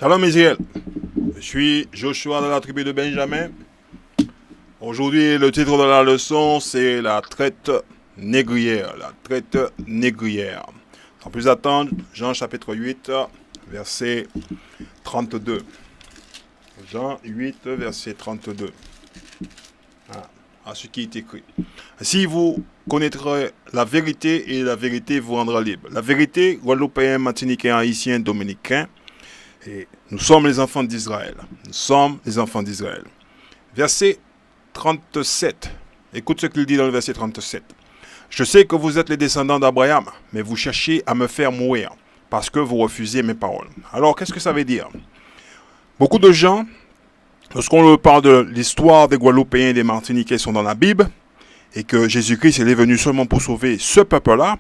Shalom Israël, je suis Joshua de la tribu de Benjamin. Aujourd'hui, le titre de la leçon, c'est la traite négrière. La traite négrière. Sans plus attendre, Jean chapitre 8, verset 32. Jean 8, verset 32. À ce qui est écrit. Si vous connaîtrez la vérité et la vérité vous rendra libre. La vérité, Guadeloupéen, Martiniquais, Haïtien, Dominicain. Et nous sommes les enfants d'Israël. Nous sommes les enfants d'Israël. Verset 37. Écoute ce qu'il dit dans le verset 37. Je sais que vous êtes les descendants d'Abraham, mais vous cherchez à me faire mourir parce que vous refusez mes paroles. Alors, qu'est-ce que ça veut dire? Beaucoup de gens, lorsqu'on parle de l'histoire des Guadeloupéens et des Martiniquais sont dans la Bible, et que Jésus-Christ est venu seulement pour sauver ce peuple-là,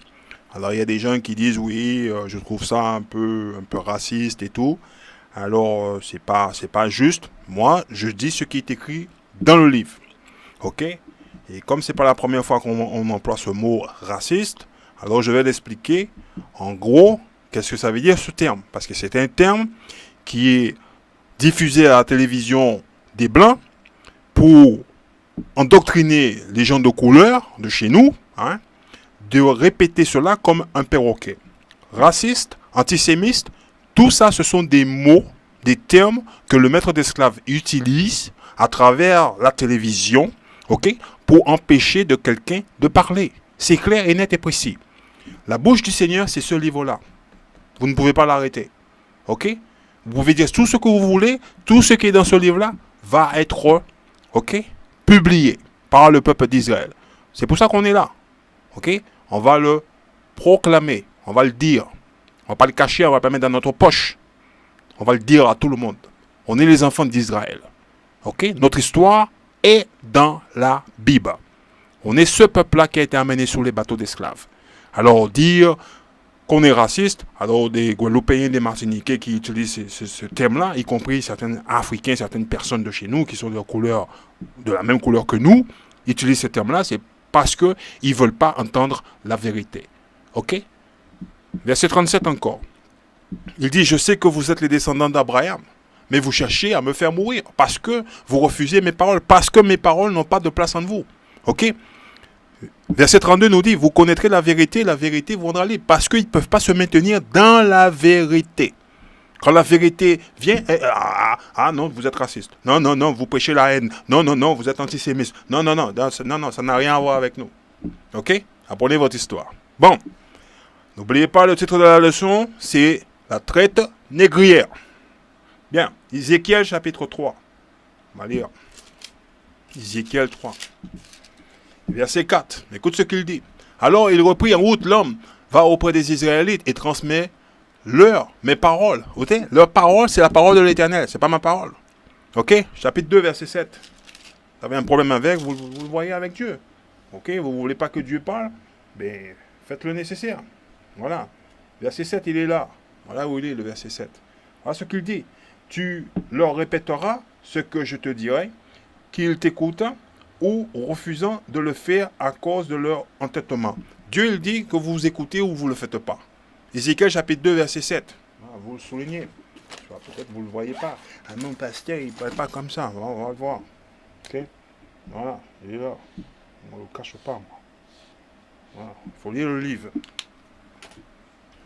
alors il y a des gens qui disent oui, je trouve ça un peu raciste et tout. Alors c'est pas juste. Moi, je dis ce qui est écrit dans le livre. OK? Et comme c'est pas la première fois qu'on emploie ce mot raciste, alors je vais l'expliquer en gros qu'est-ce que ça veut dire ce terme, parce que c'est un terme qui est diffusé à la télévision des Blancs pour endoctriner les gens de couleur de chez nous, de répéter cela comme un perroquet. Raciste, antisémite, tout ça, ce sont des mots, des termes que le maître d'esclaves utilise à travers la télévision, ok, pour empêcher de quelqu'un de parler. C'est clair et net et précis. La bouche du Seigneur, c'est ce livre-là. Vous ne pouvez pas l'arrêter. Ok? Vous pouvez dire tout ce que vous voulez, tout ce qui est dans ce livre-là va être, ok, publié par le peuple d'Israël. C'est pour ça qu'on est là. Ok? On va le proclamer, on va le dire. On va pas le cacher, on va pas le mettre dans notre poche. On va le dire à tout le monde. On est les enfants d'Israël. Ok? Notre histoire est dans la Bible. On est ce peuple-là qui a été amené sur les bateaux d'esclaves. Alors dire qu'on est raciste, alors des Guadeloupéens, des Martiniquais qui utilisent ce terme-là, y compris certains Africains, certaines personnes de chez nous qui sont de la même couleur que nous, utilisent ce terme-là, c'est parce qu'ils ne veulent pas entendre la vérité. Ok? Verset 37 encore. Il dit, je sais que vous êtes les descendants d'Abraham, mais vous cherchez à me faire mourir parce que vous refusez mes paroles, parce que mes paroles n'ont pas de place en vous. Ok? Verset 32 nous dit, vous connaîtrez la vérité vous rendra libre, parce qu'ils ne peuvent pas se maintenir dans la vérité. Quand la vérité vient, non, vous êtes raciste. Non, vous prêchez la haine. Non, vous êtes antisémite. Non, ça n'a rien à voir avec nous. Ok? Apprenez votre histoire. Bon, n'oubliez pas le titre de la leçon, c'est la traite négrière. Bien, Ézéchiel chapitre 3. On va lire. Ézéchiel 3. Verset 4. Écoute ce qu'il dit. Alors il reprit en route, l'homme va auprès des Israélites et transmet mes paroles. Ok? Leur parole, c'est la parole de l'Éternel. C'est pas ma parole. Ok? Chapitre 2, verset 7. Vous avez un problème avec, vous le voyez avec Dieu. Ok? Vous ne voulez pas que Dieu parle? Ben, faites le nécessaire. Voilà. Verset 7, il est là. Voilà où il est, le verset 7. Voilà ce qu'il dit. Tu leur répéteras ce que je te dirai, qu'ils t'écoutent ou refusant de le faire à cause de leur entêtement. Dieu, il dit que vous écoutez ou vous ne le faites pas. Ézéchiel chapitre 2, verset 7. Vous le soulignez. Peut-être vous ne le voyez pas. Ah non, pasteur, il ne parle pas comme ça. On va le voir. Ok? Voilà, il est là. On ne le cache pas, moi. Voilà. Il faut lire le livre.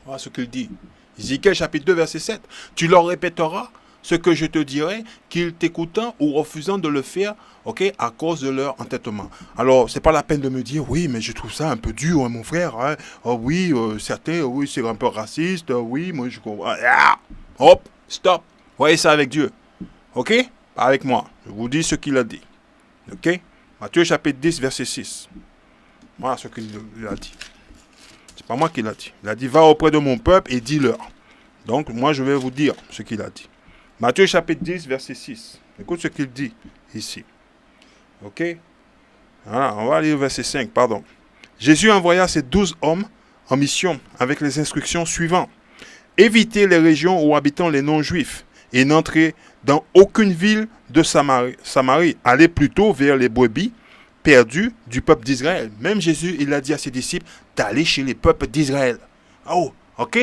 Voilà ce qu'il dit. Ézéchiel chapitre 2, verset 7. Tu leur répéteras ce que je te dirai, qu'ils t'écoutant ou refusant de le faire, ok, à cause de leur entêtement. Alors, c'est pas la peine de me dire, oui, mais je trouve ça un peu dur, hein, mon frère. Hein. Oh, oui, certains, oui, c'est un peu raciste. Oui, moi, je comprends. Hop, stop. Voyez ça avec Dieu. Ok? Pas avec moi. Je vous dis ce qu'il a dit. Ok? Matthieu chapitre 10, verset 6. Voilà ce qu'il a dit. C'est pas moi qui l'a dit. Il a dit, va auprès de mon peuple et dis-leur. Donc, moi, je vais vous dire ce qu'il a dit. Matthieu chapitre 10, verset 6. Écoute ce qu'il dit ici. Ok? Voilà, on va lire verset 5, pardon. Jésus envoya ses 12 hommes en mission avec les instructions suivantes. Évitez les régions où habitent les non-juifs et n'entrez dans aucune ville de Samarie. Allez plutôt vers les brebis perdues du peuple d'Israël. Même Jésus, il a dit à ses disciples d'aller chez les peuples d'Israël. Oh, ok?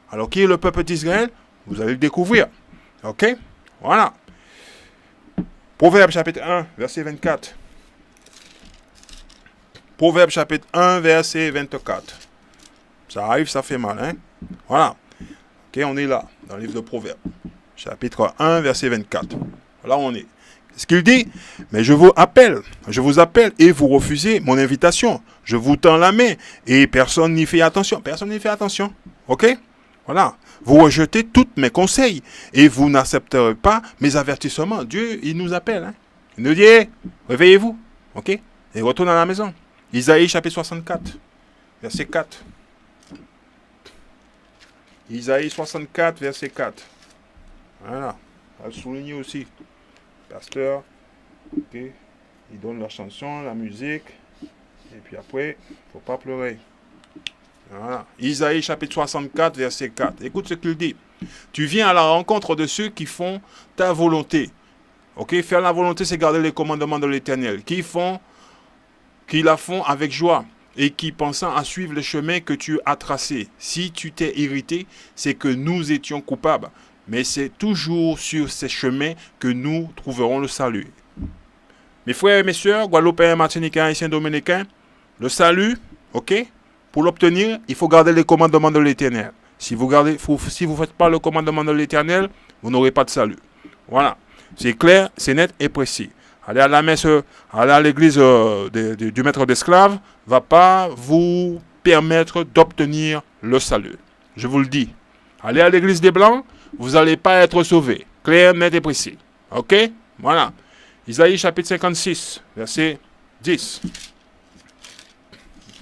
Alors qui est le peuple d'Israël? Vous allez le découvrir. Ok? Voilà. Proverbe chapitre 1, verset 24. Proverbe chapitre 1, verset 24. Ça arrive, ça fait mal, hein? Voilà. Ok, on est là, dans le livre de Proverbes. Chapitre 1, verset 24. Là, on est. Ce qu'il dit, mais je vous appelle et vous refusez mon invitation. Je vous tends la main et personne n'y fait attention. Personne n'y fait attention. Ok? Voilà. Vous rejetez tous mes conseils et vous n'accepterez pas mes avertissements. Dieu, il nous appelle. Hein? Il nous dit, hey, réveillez-vous. Ok? Et retourne à la maison. Isaïe chapitre 64, verset 4. Isaïe 64, verset 4. Voilà. On va le souligner aussi. Pasteur, ok, ils donnent la chanson, la musique, et puis après, il ne faut pas pleurer. Voilà. Isaïe chapitre 64, verset 4. Écoute ce qu'il dit. Tu viens à la rencontre de ceux qui font ta volonté. Ok, faire la volonté, c'est garder les commandements de l'Éternel. Qui la font avec joie et qui pensant à suivre le chemin que tu as tracé. Si tu t'es irrité, c'est que nous étions coupables. Mais c'est toujours sur ces chemins que nous trouverons le salut. Mes frères et mes sœurs, Guadeloupéens, Martiniquais, Haïtiens, Dominicains, le salut, ok, pour l'obtenir, il faut garder les commandements de l'Éternel. Si vous ne faites pas le commandement de l'Éternel, vous n'aurez pas de salut. Voilà. C'est clair, c'est net et précis. Aller à la messe, aller à l'église du maître d'esclaves ne va pas vous permettre d'obtenir le salut. Je vous le dis. Aller à l'église des Blancs, vous n'allez pas être sauvé. Clair, net et précis. Ok? Voilà. Isaïe chapitre 56, verset 10.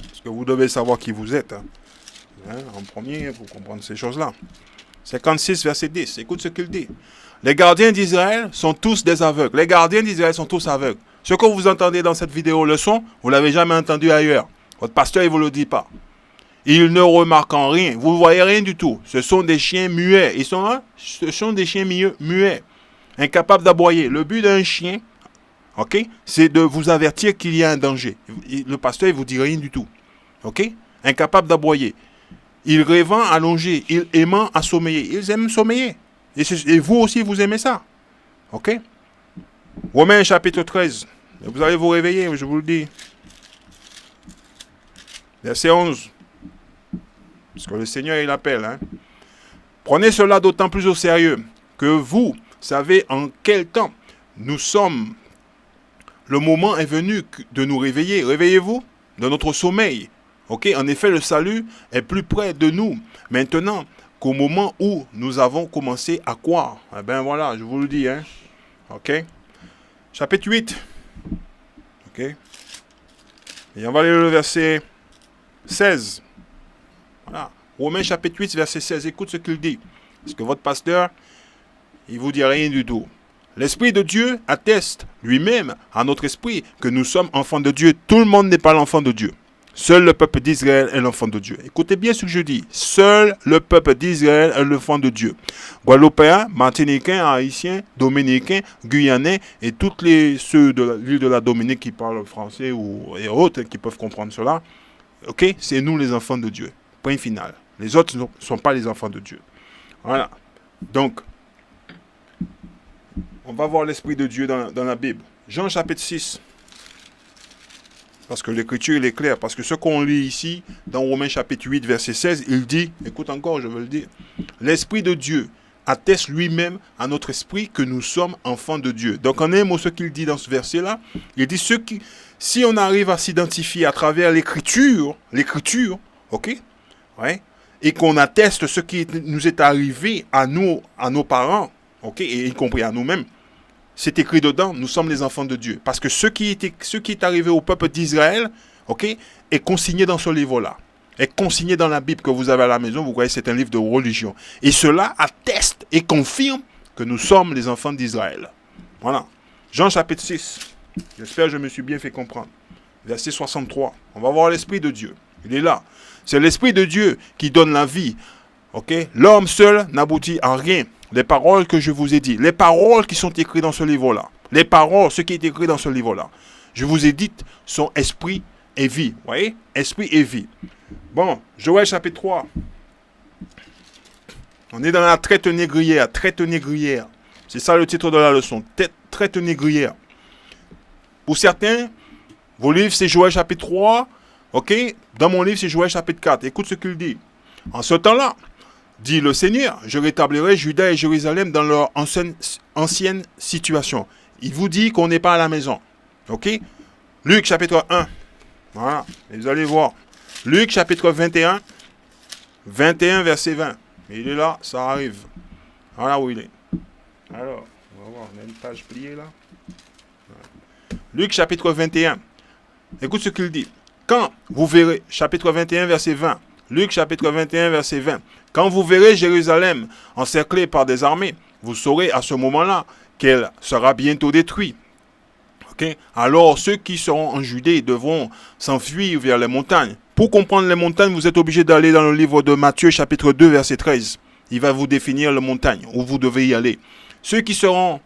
Parce que vous devez savoir qui vous êtes. Hein, en premier, pour comprendre ces choses-là. 56, verset 10. Écoute ce qu'il dit. Les gardiens d'Israël sont tous des aveugles. Les gardiens d'Israël sont tous aveugles. Ce que vous entendez dans cette vidéo leçon, vous ne l'avez jamais entendu ailleurs. Votre pasteur, il ne vous le dit pas. Ils ne remarquent rien. Vous ne voyez rien du tout. Ce sont des chiens muets. Ce sont des chiens muets. Incapables d'aboyer. Le but d'un chien, ok, c'est de vous avertir qu'il y a un danger. Le pasteur, il ne vous dit rien du tout. Ok? Incapable d'aboyer. Ils rêvant allongés. Ils aimant à sommeiller. Ils aiment sommeiller. Et vous aussi, vous aimez ça. Ok? Romains chapitre 13. Vous allez vous réveiller, je vous le dis. Verset 11. Parce que le Seigneur, il appelle. Hein? Prenez cela d'autant plus au sérieux que vous savez en quel temps nous sommes. Le moment est venu de nous réveiller. Réveillez-vous de notre sommeil. Ok? En effet, le salut est plus près de nous maintenant qu'au moment où nous avons commencé à croire. Eh bien voilà, je vous le dis. Hein? Ok? Chapitre 8. Ok? Et on va lire le verset 16. Voilà. Romains chapitre 8, verset 16. Écoute ce qu'il dit. Parce que votre pasteur, il ne vous dit rien du tout. L'Esprit de Dieu atteste lui-même à notre esprit que nous sommes enfants de Dieu. Tout le monde n'est pas l'enfant de Dieu. Seul le peuple d'Israël est l'enfant de Dieu. Écoutez bien ce que je dis. Seul le peuple d'Israël est l'enfant de Dieu. Guadeloupéens, Martiniquais, Haïtiens, Dominicains, Guyanais et tous ceux de l'île de la Dominique qui parlent français et autres qui peuvent comprendre cela. Ok, c'est nous les enfants de Dieu. Point final. Les autres ne sont pas les enfants de Dieu. Voilà. Donc, on va voir l'Esprit de Dieu dans la Bible. Jean chapitre 6. Parce que l'écriture, il est claire. Parce que ce qu'on lit ici, dans Romains chapitre 8, verset 16, il dit, écoute encore, je veux le dire, l'Esprit de Dieu atteste lui-même à notre esprit que nous sommes enfants de Dieu. Donc, en un mot, ce qu'il dit dans ce verset-là, il dit, si on arrive à s'identifier à travers l'écriture, ok, ouais, et qu'on atteste ce qui nous est arrivé à nous, à nos parents, ok, et y compris à nous-mêmes, c'est écrit dedans, nous sommes les enfants de Dieu. Parce que ce qui est arrivé au peuple d'Israël, ok, est consigné dans ce livre-là. Est consigné dans la Bible que vous avez à la maison. Vous voyez, c'est un livre de religion. Et cela atteste et confirme que nous sommes les enfants d'Israël. Voilà. Jean chapitre 6. J'espère que je me suis bien fait comprendre. Verset 63. On va voir l'Esprit de Dieu. Il est là. C'est l'Esprit de Dieu qui donne la vie. Ok? L'homme seul n'aboutit à rien. Les paroles que je vous ai dit, les paroles qui sont écrites dans ce livre-là, les paroles, ce qui est écrit dans ce livre-là, je vous ai dit, sont esprit et vie. Vous voyez? Esprit et vie. Bon, Joël chapitre 3. On est dans la traite négrière. Traite négrière. C'est ça le titre de la leçon. Traite négrière. Pour certains, vos livres, c'est Joël chapitre 3. Ok? Dans mon livre, c'est Joël chapitre 4. Écoute ce qu'il dit. En ce temps-là, dit le Seigneur, je rétablirai Juda et Jérusalem dans leur ancienne situation. Il vous dit qu'on n'est pas à la maison. Ok? Luc chapitre 1. Voilà. Et vous allez voir. Luc chapitre 21. 21 verset 20. Il est là, ça arrive. Voilà où il est. Alors, on va voir, on a une page pliée là. Luc chapitre 21. Écoute ce qu'il dit. Quand vous verrez, chapitre 21 verset 20. Luc chapitre 21 verset 20. Quand vous verrez Jérusalem encerclée par des armées, vous saurez à ce moment-là qu'elle sera bientôt détruite. Okay? Alors ceux qui seront en Judée devront s'enfuir vers les montagnes. Pour comprendre les montagnes, vous êtes obligé d'aller dans le livre de Matthieu chapitre 2 verset 13. Il va vous définir les montagnes où vous devez y aller. Ceux qui seront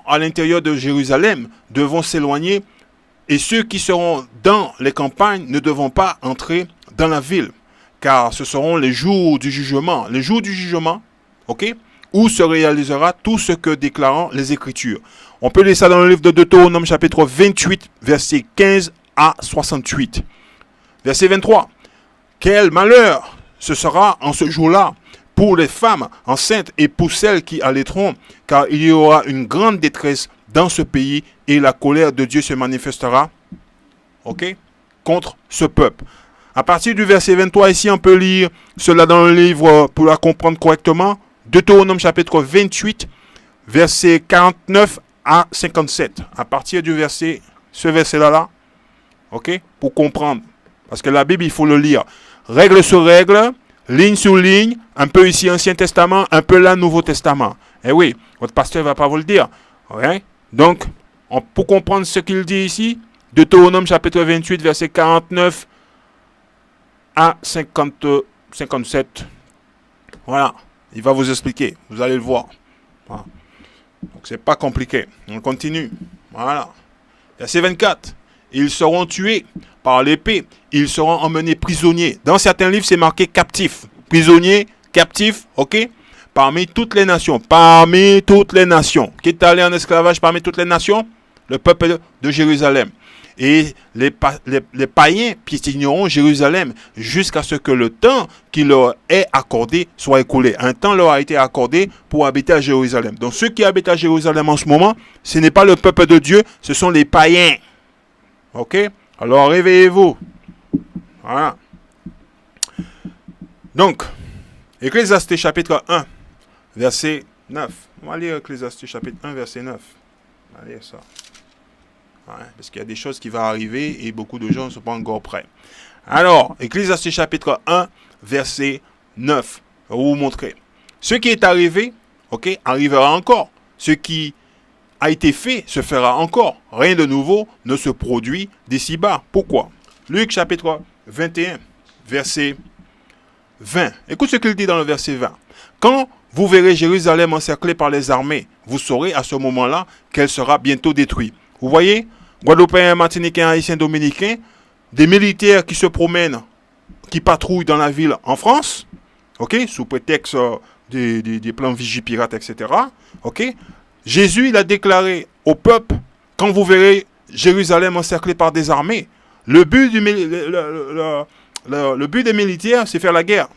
à l'intérieur de Jérusalem devront s'éloigner et ceux qui seront dans les campagnes ne devront pas entrer dans la ville, car ce seront les jours du jugement. Les jours du jugement, ok, où se réalisera tout ce que déclarent les Écritures. On peut lire ça dans le livre de Deutéronome chapitre 28, versets 15 à 68. Verset 23. Quel malheur ce sera en ce jour-là pour les femmes enceintes et pour celles qui allaiteront, car il y aura une grande détresse dans ce pays et la colère de Dieu se manifestera, ok, contre ce peuple. À partir du verset 23, ici, on peut lire cela dans le livre pour la comprendre correctement. Deutéronome chapitre 28, verset 49 à 57. À partir du verset, ce verset-là, ok, pour comprendre. Parce que la Bible, il faut le lire. Règle sur règle, ligne sur ligne, un peu ici Ancien Testament, un peu là Nouveau Testament. Eh oui, votre pasteur ne va pas vous le dire. Ouais. Donc, pour comprendre ce qu'il dit ici, Deutéronome chapitre 28, verset 49 à 57. Voilà, il va vous expliquer, vous allez le voir. Voilà. Donc, c'est pas compliqué. On continue. Voilà. Verset 24. Ils seront tués par l'épée. Ils seront emmenés prisonniers. Dans certains livres, c'est marqué captifs. Prisonniers, captifs, ok? Parmi toutes les nations. Parmi toutes les nations. Qui est allé en esclavage parmi toutes les nations? Le peuple de Jérusalem. Et les païens piétineront Jérusalem jusqu'à ce que le temps qui leur est accordé soit écoulé. Un temps leur a été accordé pour habiter à Jérusalem. Donc ceux qui habitent à Jérusalem en ce moment, ce n'est pas le peuple de Dieu, ce sont les païens. Ok? Alors réveillez-vous. Voilà. Donc, Ecclésiastes chapitre 1, verset 9. On va lire Ecclésiastes chapitre 1, verset 9. On va lire ça. Ouais, parce qu'il y a des choses qui vont arriver et beaucoup de gens ne sont pas encore prêts. Alors, Ecclésiastes chapitre 1, verset 9. Je vais vous montrer. Ce qui est arrivé, ok, arrivera encore. Ce qui a été fait se fera encore. Rien de nouveau ne se produit d'ici-bas. Pourquoi? Luc chapitre 21, verset 20. Écoute ce qu'il dit dans le verset 20. Quand vous verrez Jérusalem encerclée par les armées, vous saurez à ce moment-là qu'elle sera bientôt détruite. Vous voyez, Guadeloupéens, Martiniquais, Haïtiens, Dominicains, des militaires qui se promènent, qui patrouillent dans la ville en France, ok, sous prétexte des plans Vigipirate, etc. Ok, Jésus, il a déclaré au peuple, quand vous verrez Jérusalem encerclée par des armées, le but des militaires, c'est faire la guerre.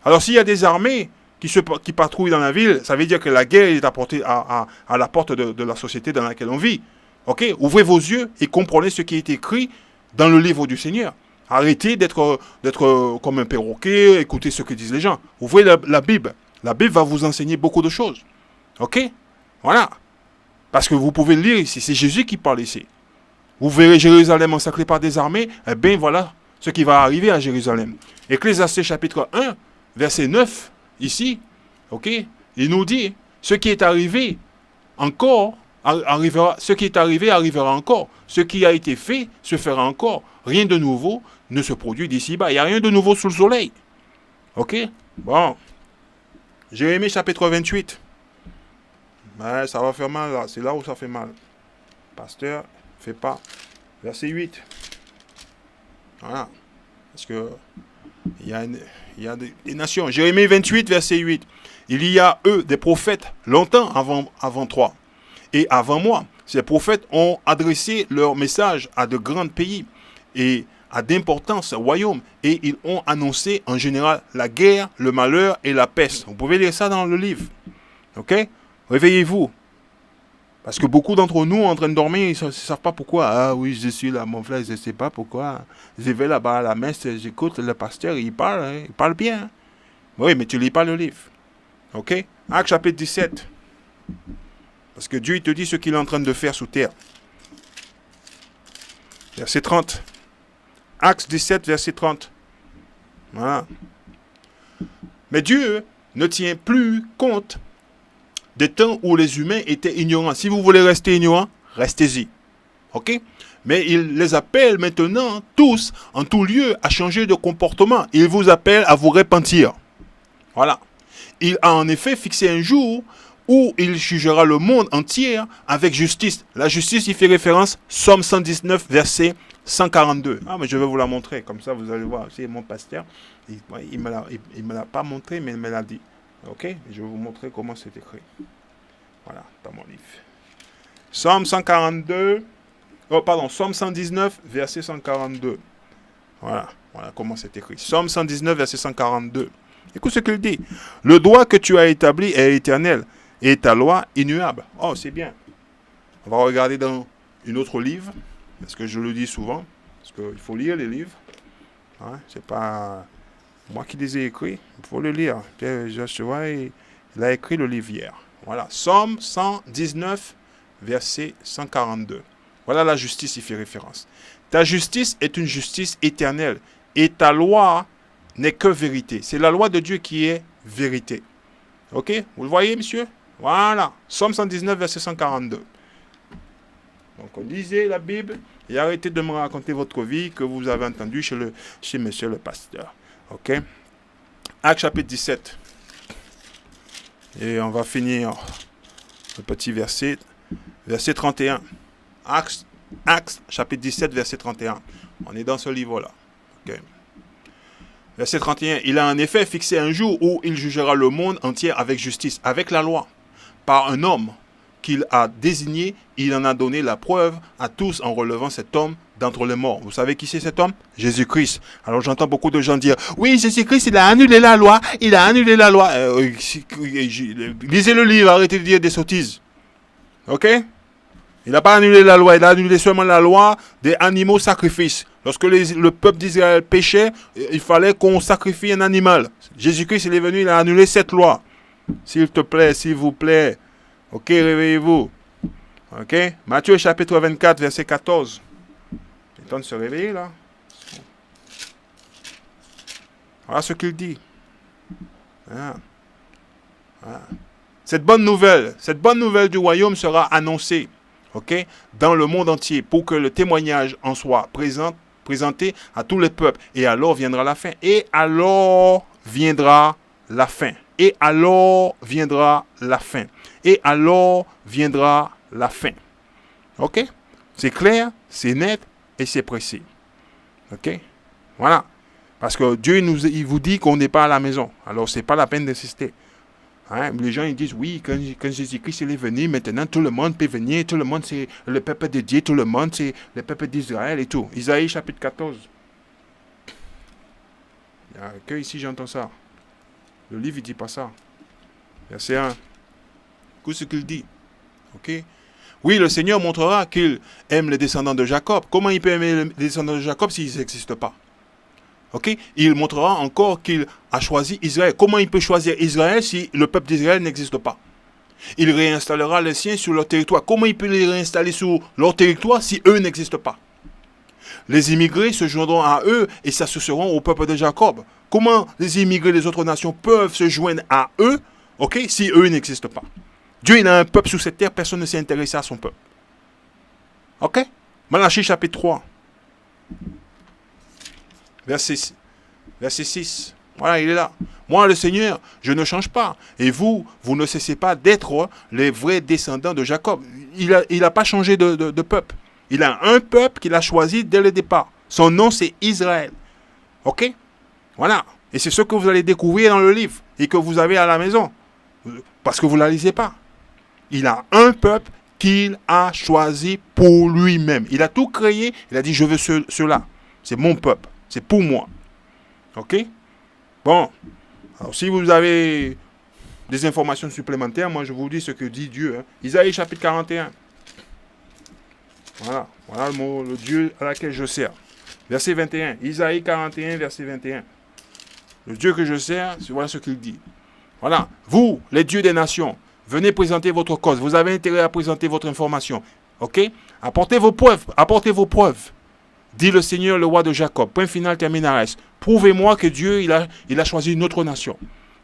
Alors s'il y a des armées qui patrouillent dans la ville, ça veut dire que la guerre est apportée à la porte de la société dans laquelle on vit. Ok, ouvrez vos yeux et comprenez ce qui est écrit dans le livre du Seigneur. Arrêtez d'être comme un perroquet, écoutez ce que disent les gens. Ouvrez la Bible. La Bible va vous enseigner beaucoup de choses. Ok, voilà. Parce que vous pouvez le lire ici. C'est Jésus qui parle ici. Vous verrez Jérusalem encerclée par des armées. Eh bien, voilà ce qui va arriver à Jérusalem. Ecclésiastes chapitre 1, verset 9, ici. Ok, il nous dit, ce qui est arrivé encore arrivera, ce qui est arrivé arrivera encore. Ce qui a été fait se fera encore. Rien de nouveau ne se produit d'ici-bas. Il n'y a rien de nouveau sous le soleil. Ok? Bon. Jérémie chapitre 28. Ouais, ça va faire mal là. C'est là où ça fait mal. Pasteur, fait pas. Verset 8. Voilà. Parce que il y a des nations. Jérémie 28, verset 8. Il y a, eux, des prophètes longtemps avant toi et avant moi. Ces prophètes ont adressé leur message à de grands pays et à d'importants royaumes. Et ils ont annoncé en général la guerre, le malheur et la peste. Vous pouvez lire ça dans le livre. Ok? Réveillez-vous. Parce que beaucoup d'entre nous, en train de dormir, ils ne savent pas pourquoi. Ah oui, je suis là, mon frère, je ne sais pas pourquoi. Je vais là-bas à la messe, j'écoute le pasteur, il parle bien. Oui, mais tu ne lis pas le livre. Ok? Actes chapitre 17. Parce que Dieu, il te dit ce qu'il est en train de faire sous terre. Verset 30. Actes 17, verset 30. Voilà. Mais Dieu ne tient plus compte des temps où les humains étaient ignorants. Si vous voulez rester ignorant, restez-y. Ok? Mais il les appelle maintenant tous, en tout lieu, à changer de comportement. Il vous appelle à vous repentir. Voilà. Il a en effet fixé un jour où il jugera le monde entier avec justice. La justice, il fait référence, Somme 119, verset 142. Ah, mais je vais vous la montrer, comme ça vous allez voir. C'est mon pasteur. Il me l'a pas montré, mais il me l'a dit. Ok? Je vais vous montrer comment c'est écrit. Voilà, dans mon livre. Somme 142. Oh, pardon, Somme 119, verset 142. Voilà comment c'est écrit. Somme 119, verset 142. Écoute ce qu'il dit. Le droit que tu as établi est éternel et ta loi immuable. Oh, c'est bien. On va regarder dans une autre livre, parce que je le dis souvent, parce qu'il faut lire les livres. Hein, c'est pas moi qui les ai écrits, il faut le lire. Pierre Joshua, il a écrit le livre hier. Voilà, Somme 119, verset 142. Voilà la justice, il fait référence. Ta justice est une justice éternelle et ta loi n'est que vérité. C'est la loi de Dieu qui est vérité. Ok? Vous le voyez, monsieur? Voilà. Somme 119, verset 142. Donc, lisez la Bible et arrêtez de me raconter votre vie que vous avez entendue chez monsieur le pasteur. Ok? Actes chapitre 17. Et on va finir le petit verset 31. Actes chapitre 17, verset 31. On est dans ce livre-là. Ok? Verset 31. Il a en effet fixé un jour où il jugera le monde entier avec justice, avec la loi, par un homme qu'il a désigné. Il en a donné la preuve à tous en relevant cet homme d'entre les morts. Vous savez qui c'est cet homme? Jésus-Christ. Alors j'entends beaucoup de gens dire, oui, Jésus-Christ, il a annulé la loi. Il a annulé la loi. Lisez le livre, arrêtez de dire des sottises. Ok? Il n'a pas annulé la loi, il a annulé seulement la loi des animaux sacrifices. Lorsque le peuple d'Israël péchait, il fallait qu'on sacrifie un animal. Jésus-Christ, il est venu, il a annulé cette loi. S'il te plaît, s'il vous plaît. Ok, réveillez-vous. Ok? Matthieu chapitre 24, verset 14. Il est temps de se réveiller là. Voilà ce qu'il dit. Voilà. Cette bonne nouvelle du royaume sera annoncée. Okay, dans le monde entier, pour que le témoignage en soit présenté à tous les peuples. Et alors viendra la fin. Et alors viendra la fin. Et alors viendra la fin. Et alors viendra la fin. Ok? C'est clair, c'est net et c'est précis. Ok? Voilà. Parce que Dieu il vous dit qu'on n'est pas à la maison. Alors c'est pas la peine d'insister. Hein, les gens ils disent oui, quand Jésus-Christ est venu, maintenant tout le monde peut venir, tout le monde c'est le peuple de Dieu, tout le monde c'est le peuple d'Israël et tout. Isaïe chapitre 14. Il y a que ici j'entends ça. Le livre il dit pas ça. Verset 1. Écoute ce qu'il dit. Ok? Oui, le Seigneur montrera qu'il aime les descendants de Jacob. Comment il peut aimer les descendants de Jacob s'ils n'existent pas? Okay? Il montrera encore qu'il a choisi Israël. Comment il peut choisir Israël si le peuple d'Israël n'existe pas? Il réinstallera les siens sur leur territoire. Comment il peut les réinstaller sur leur territoire si eux n'existent pas? Les immigrés se joindront à eux et s'associeront au peuple de Jacob. Comment les immigrés des autres nations peuvent se joindre à eux, okay, si eux n'existent pas? Dieu il a un peuple sur cette terre, personne ne s'est intéressé à son peuple. Ok? Malachie chapitre 3. Verset 6. Voilà, il est là. Moi, le Seigneur, je ne change pas. Et vous ne cessez pas d'être les vrais descendants de Jacob. Il n'a pas changé de peuple. Il a un peuple qu'il a choisi dès le départ. Son nom, c'est Israël. Ok? Voilà. Et c'est ce que vous allez découvrir dans le livre et que vous avez à la maison. Parce que vous ne la lisez pas. Il a un peuple qu'il a choisi pour lui-même. Il a tout créé. Il a dit, je veux cela. C'est mon peuple. C'est pour moi. OK? Bon. Alors, si vous avez des informations supplémentaires, moi, je vous dis ce que dit Dieu. Hein. Isaïe chapitre 41. Voilà. Voilà le mot, le Dieu à laquelle je sers. Verset 21. Isaïe 41, verset 21. Le Dieu que je sers, voilà ce qu'il dit. Voilà. Vous, les dieux des nations, venez présenter votre cause. Vous avez intérêt à présenter votre information. OK? Apportez vos preuves. Apportez vos preuves. Dit le Seigneur, le roi de Jacob. Point final, terminares. Prouvez-moi que Dieu, il a choisi une autre nation.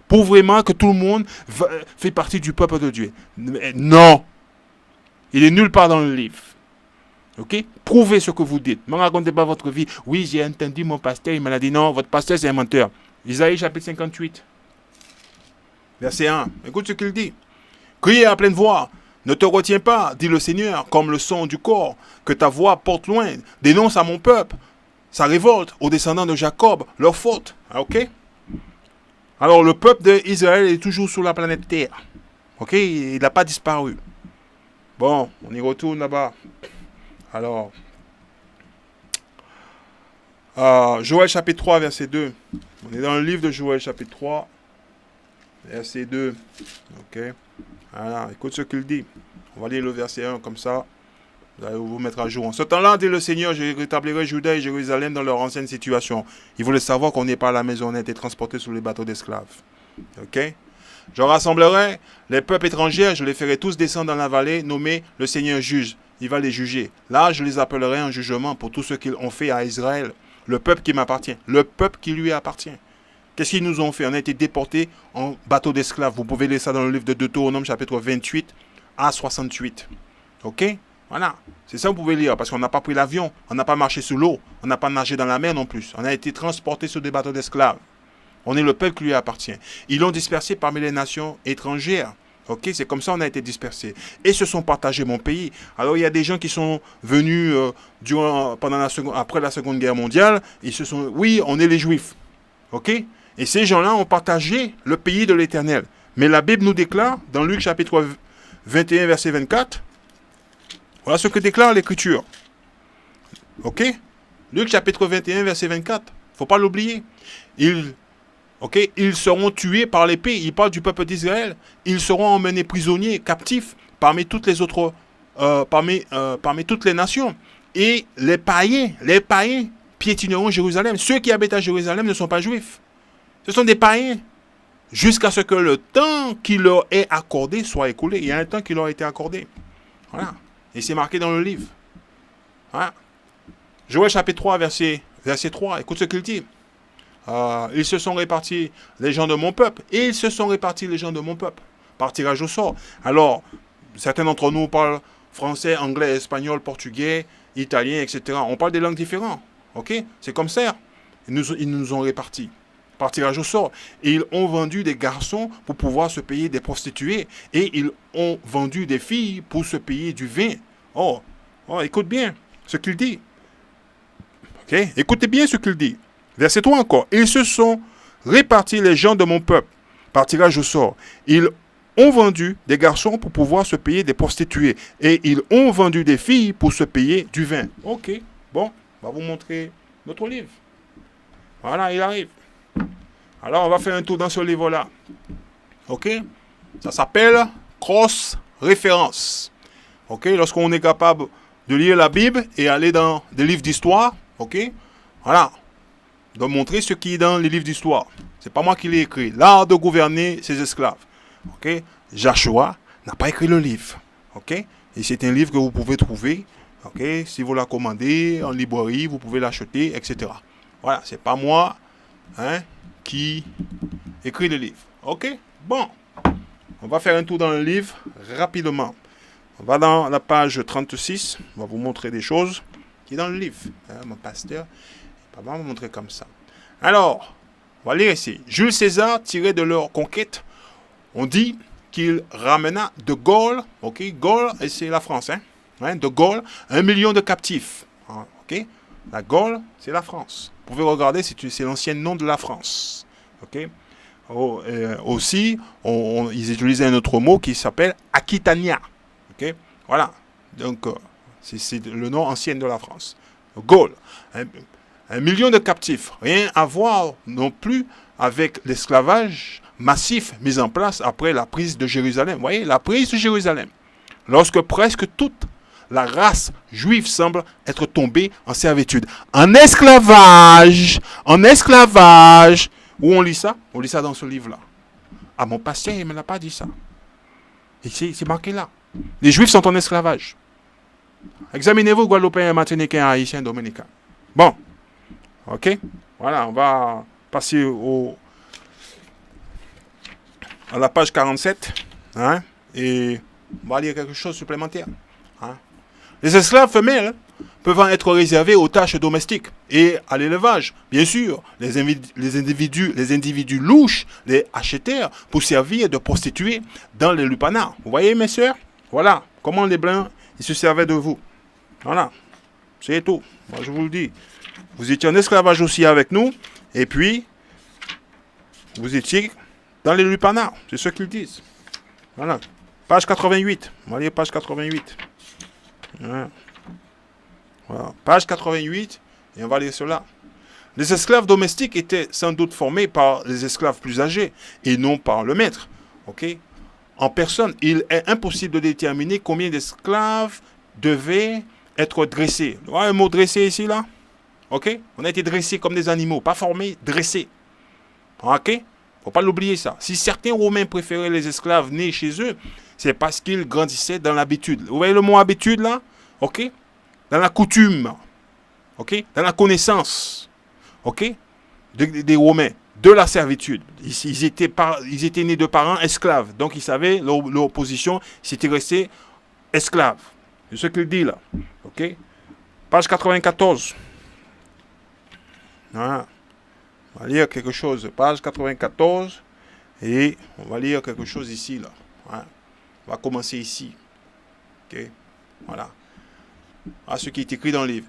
Prouvez-moi que tout le monde fait partie du peuple de Dieu. Non. Il est nulle part dans le livre. OK? Prouvez ce que vous dites. Ne me racontez pas votre vie. Oui, j'ai entendu mon pasteur, il m'a dit non, votre pasteur c'est un menteur. Isaïe chapitre 58. Verset 1. Écoute ce qu'il dit. Criez à pleine voix. Ne te retiens pas, dit le Seigneur, comme le son du corps, que ta voix porte loin. Dénonce à mon peuple sa révolte, aux descendants de Jacob, leur faute. OK? Alors, le peuple d'Israël est toujours sur la planète Terre. OK? Il n'a pas disparu. Bon, on y retourne là-bas. Alors, Joël chapitre 3, verset 2. On est dans le livre de Joël chapitre 3, verset 2. OK? Voilà, écoute ce qu'il dit. On va lire le verset 1 comme ça. Vous allez vous mettre à jour. En ce temps-là, dit le Seigneur, je rétablirai Juda et Jérusalem dans leur ancienne situation. Ils voulaient savoir qu'on n'est pas à la maison, on a été transportés sur les bateaux d'esclaves. OK? Je rassemblerai les peuples étrangers, je les ferai tous descendre dans la vallée, nommé le Seigneur juge. Il va les juger. Là, je les appellerai en jugement pour tout ce qu'ils ont fait à Israël. Le peuple qui m'appartient. Le peuple qui lui appartient. Qu'est-ce qu'ils nous ont fait? On a été déportés en bateau d'esclaves. Vous pouvez lire ça dans le livre de Deutéronome, chapitre 28 à 68. OK? Voilà. C'est ça que vous pouvez lire, parce qu'on n'a pas pris l'avion, on n'a pas marché sous l'eau, on n'a pas nagé dans la mer non plus. On a été transportés sur des bateaux d'esclaves. On est le peuple qui lui appartient. Ils l'ont dispersé parmi les nations étrangères. OK? C'est comme ça qu'on a été dispersés. Et se sont partagés mon pays. Alors, il y a des gens qui sont venus après la Seconde Guerre mondiale. Ils se sont... Oui, on est les Juifs. OK? Et ces gens-là ont partagé le pays de l'Éternel. Mais la Bible nous déclare, dans Luc chapitre 21, verset 24, voilà ce que déclare l'Écriture. OK? Luc chapitre 21, verset 24. Il ne faut pas l'oublier. Ils seront tués par l'épée. Il parle du peuple d'Israël. Ils seront emmenés prisonniers, captifs, parmi toutes les autres, parmi toutes les nations. Et les païens piétineront Jérusalem. Ceux qui habitent à Jérusalem ne sont pas juifs. Ce sont des païens. Jusqu'à ce que le temps qui leur est accordé soit écoulé. Il y a un temps qui leur a été accordé. Voilà. Et c'est marqué dans le livre. Voilà. Joël chapitre 3, verset 3. Écoute ce qu'il dit. Ils se sont répartis les gens de mon peuple. Et ils se sont répartis les gens de mon peuple. Par tirage au sort. Alors, certains d'entre nous parlent français, anglais, espagnol, portugais, italien, etc. On parle des langues différentes. OK? C'est comme ça. Ils nous ont répartis. Par tirage au sort. Et ils ont vendu des garçons pour pouvoir se payer des prostituées. Et ils ont vendu des filles pour se payer du vin. Oh, écoute bien ce qu'il dit. OK? Écoutez bien ce qu'il dit. Verset 3 encore. Ils se sont répartis les gens de mon peuple par tirage au sort. Ils ont vendu des garçons pour pouvoir se payer des prostituées. Et ils ont vendu des filles pour se payer du vin. OK. Bon, on va vous montrer notre livre. Voilà, il arrive. Alors, on va faire un tour dans ce livre-là. OK? Ça s'appelle cross-référence. OK? Lorsqu'on est capable de lire la Bible et aller dans des livres d'histoire, OK? Voilà. De montrer ce qui est dans les livres d'histoire. C'est pas moi qui l'ai écrit. L'art de gouverner ses esclaves. OK? Joshua n'a pas écrit le livre. OK? Et c'est un livre que vous pouvez trouver. OK? Si vous la commandez en librairie, vous pouvez l'acheter, etc. Voilà. C'est pas moi, qui écrit le livre. OK? Bon. On va faire un tour dans le livre rapidement. On va dans la page 36. On va vous montrer des choses qui est dans le livre. Mon pasteur, il va me montrer comme ça. Alors, on va lire ici. Jules César, tiré de leur conquête, on dit qu'il ramena de Gaulle, OK? Gaulle, c'est la France, de Gaulle, 1 million de captifs. OK? La Gaule, c'est la France. Vous pouvez regarder, c'est l'ancien nom de la France. OK? aussi, ils utilisaient un autre mot qui s'appelle Aquitania. Ok, voilà. Donc, c'est le nom ancien de la France. Gaule. 1 million de captifs. Rien à voir non plus avec l'esclavage massif mis en place après la prise de Jérusalem. Vous voyez, la prise de Jérusalem. Lorsque presque toute la race juive semble être tombée en servitude. En esclavage. En esclavage. Où on lit ça? On lit ça dans ce livre-là. Ah, mon pasteur, il ne me l'a pas dit ça. C'est marqué là. Les juifs sont en esclavage. Examinez-vous, Guadeloupéens, Martiniquais, Haïtiens, Dominicains. Bon. Ok? Voilà, on va passer à la page 47. Hein? Et on va lire quelque chose de supplémentaire. Hein? Les esclaves femelles peuvent être réservés aux tâches domestiques et à l'élevage. Bien sûr, les individus louches les achetèrent pour servir de prostituées dans les lupanars. Vous voyez, mes sœurs? Voilà comment les Blancs ils se servaient de vous. Voilà, c'est tout. Moi, je vous le dis. Vous étiez en esclavage aussi avec nous, et puis, vous étiez dans les lupanars. C'est ce qu'ils disent. Voilà. Page 88. On va lire page 88. Voilà. Voilà. Page 88, et on va lire cela. Les esclaves domestiques étaient sans doute formés par les esclaves plus âgés, et non par le maître. Ok? En personne, il est impossible de déterminer combien d'esclaves devaient être dressés. Vous voyez le mot dressé ici, là? Ok? On a été dressés comme des animaux, pas formés, dressés. Ok? Faut pas l'oublier ça. Si certains Romains préféraient les esclaves nés chez eux, c'est parce qu'ils grandissaient dans l'habitude. Vous voyez le mot habitude là? Ok? Dans la coutume. Ok? Dans la connaissance. Ok? Des Romains. De la servitude. Ils étaient nés de parents esclaves. Donc ils savaient leur position, ils étaient restés esclaves. C'est ce qu'il dit là. Ok? Page 94. Voilà. On va lire quelque chose. Page 94. Et on va lire quelque chose ici là. Voilà. On va commencer ici. Ok? Voilà. À ce qui est écrit dans le livre.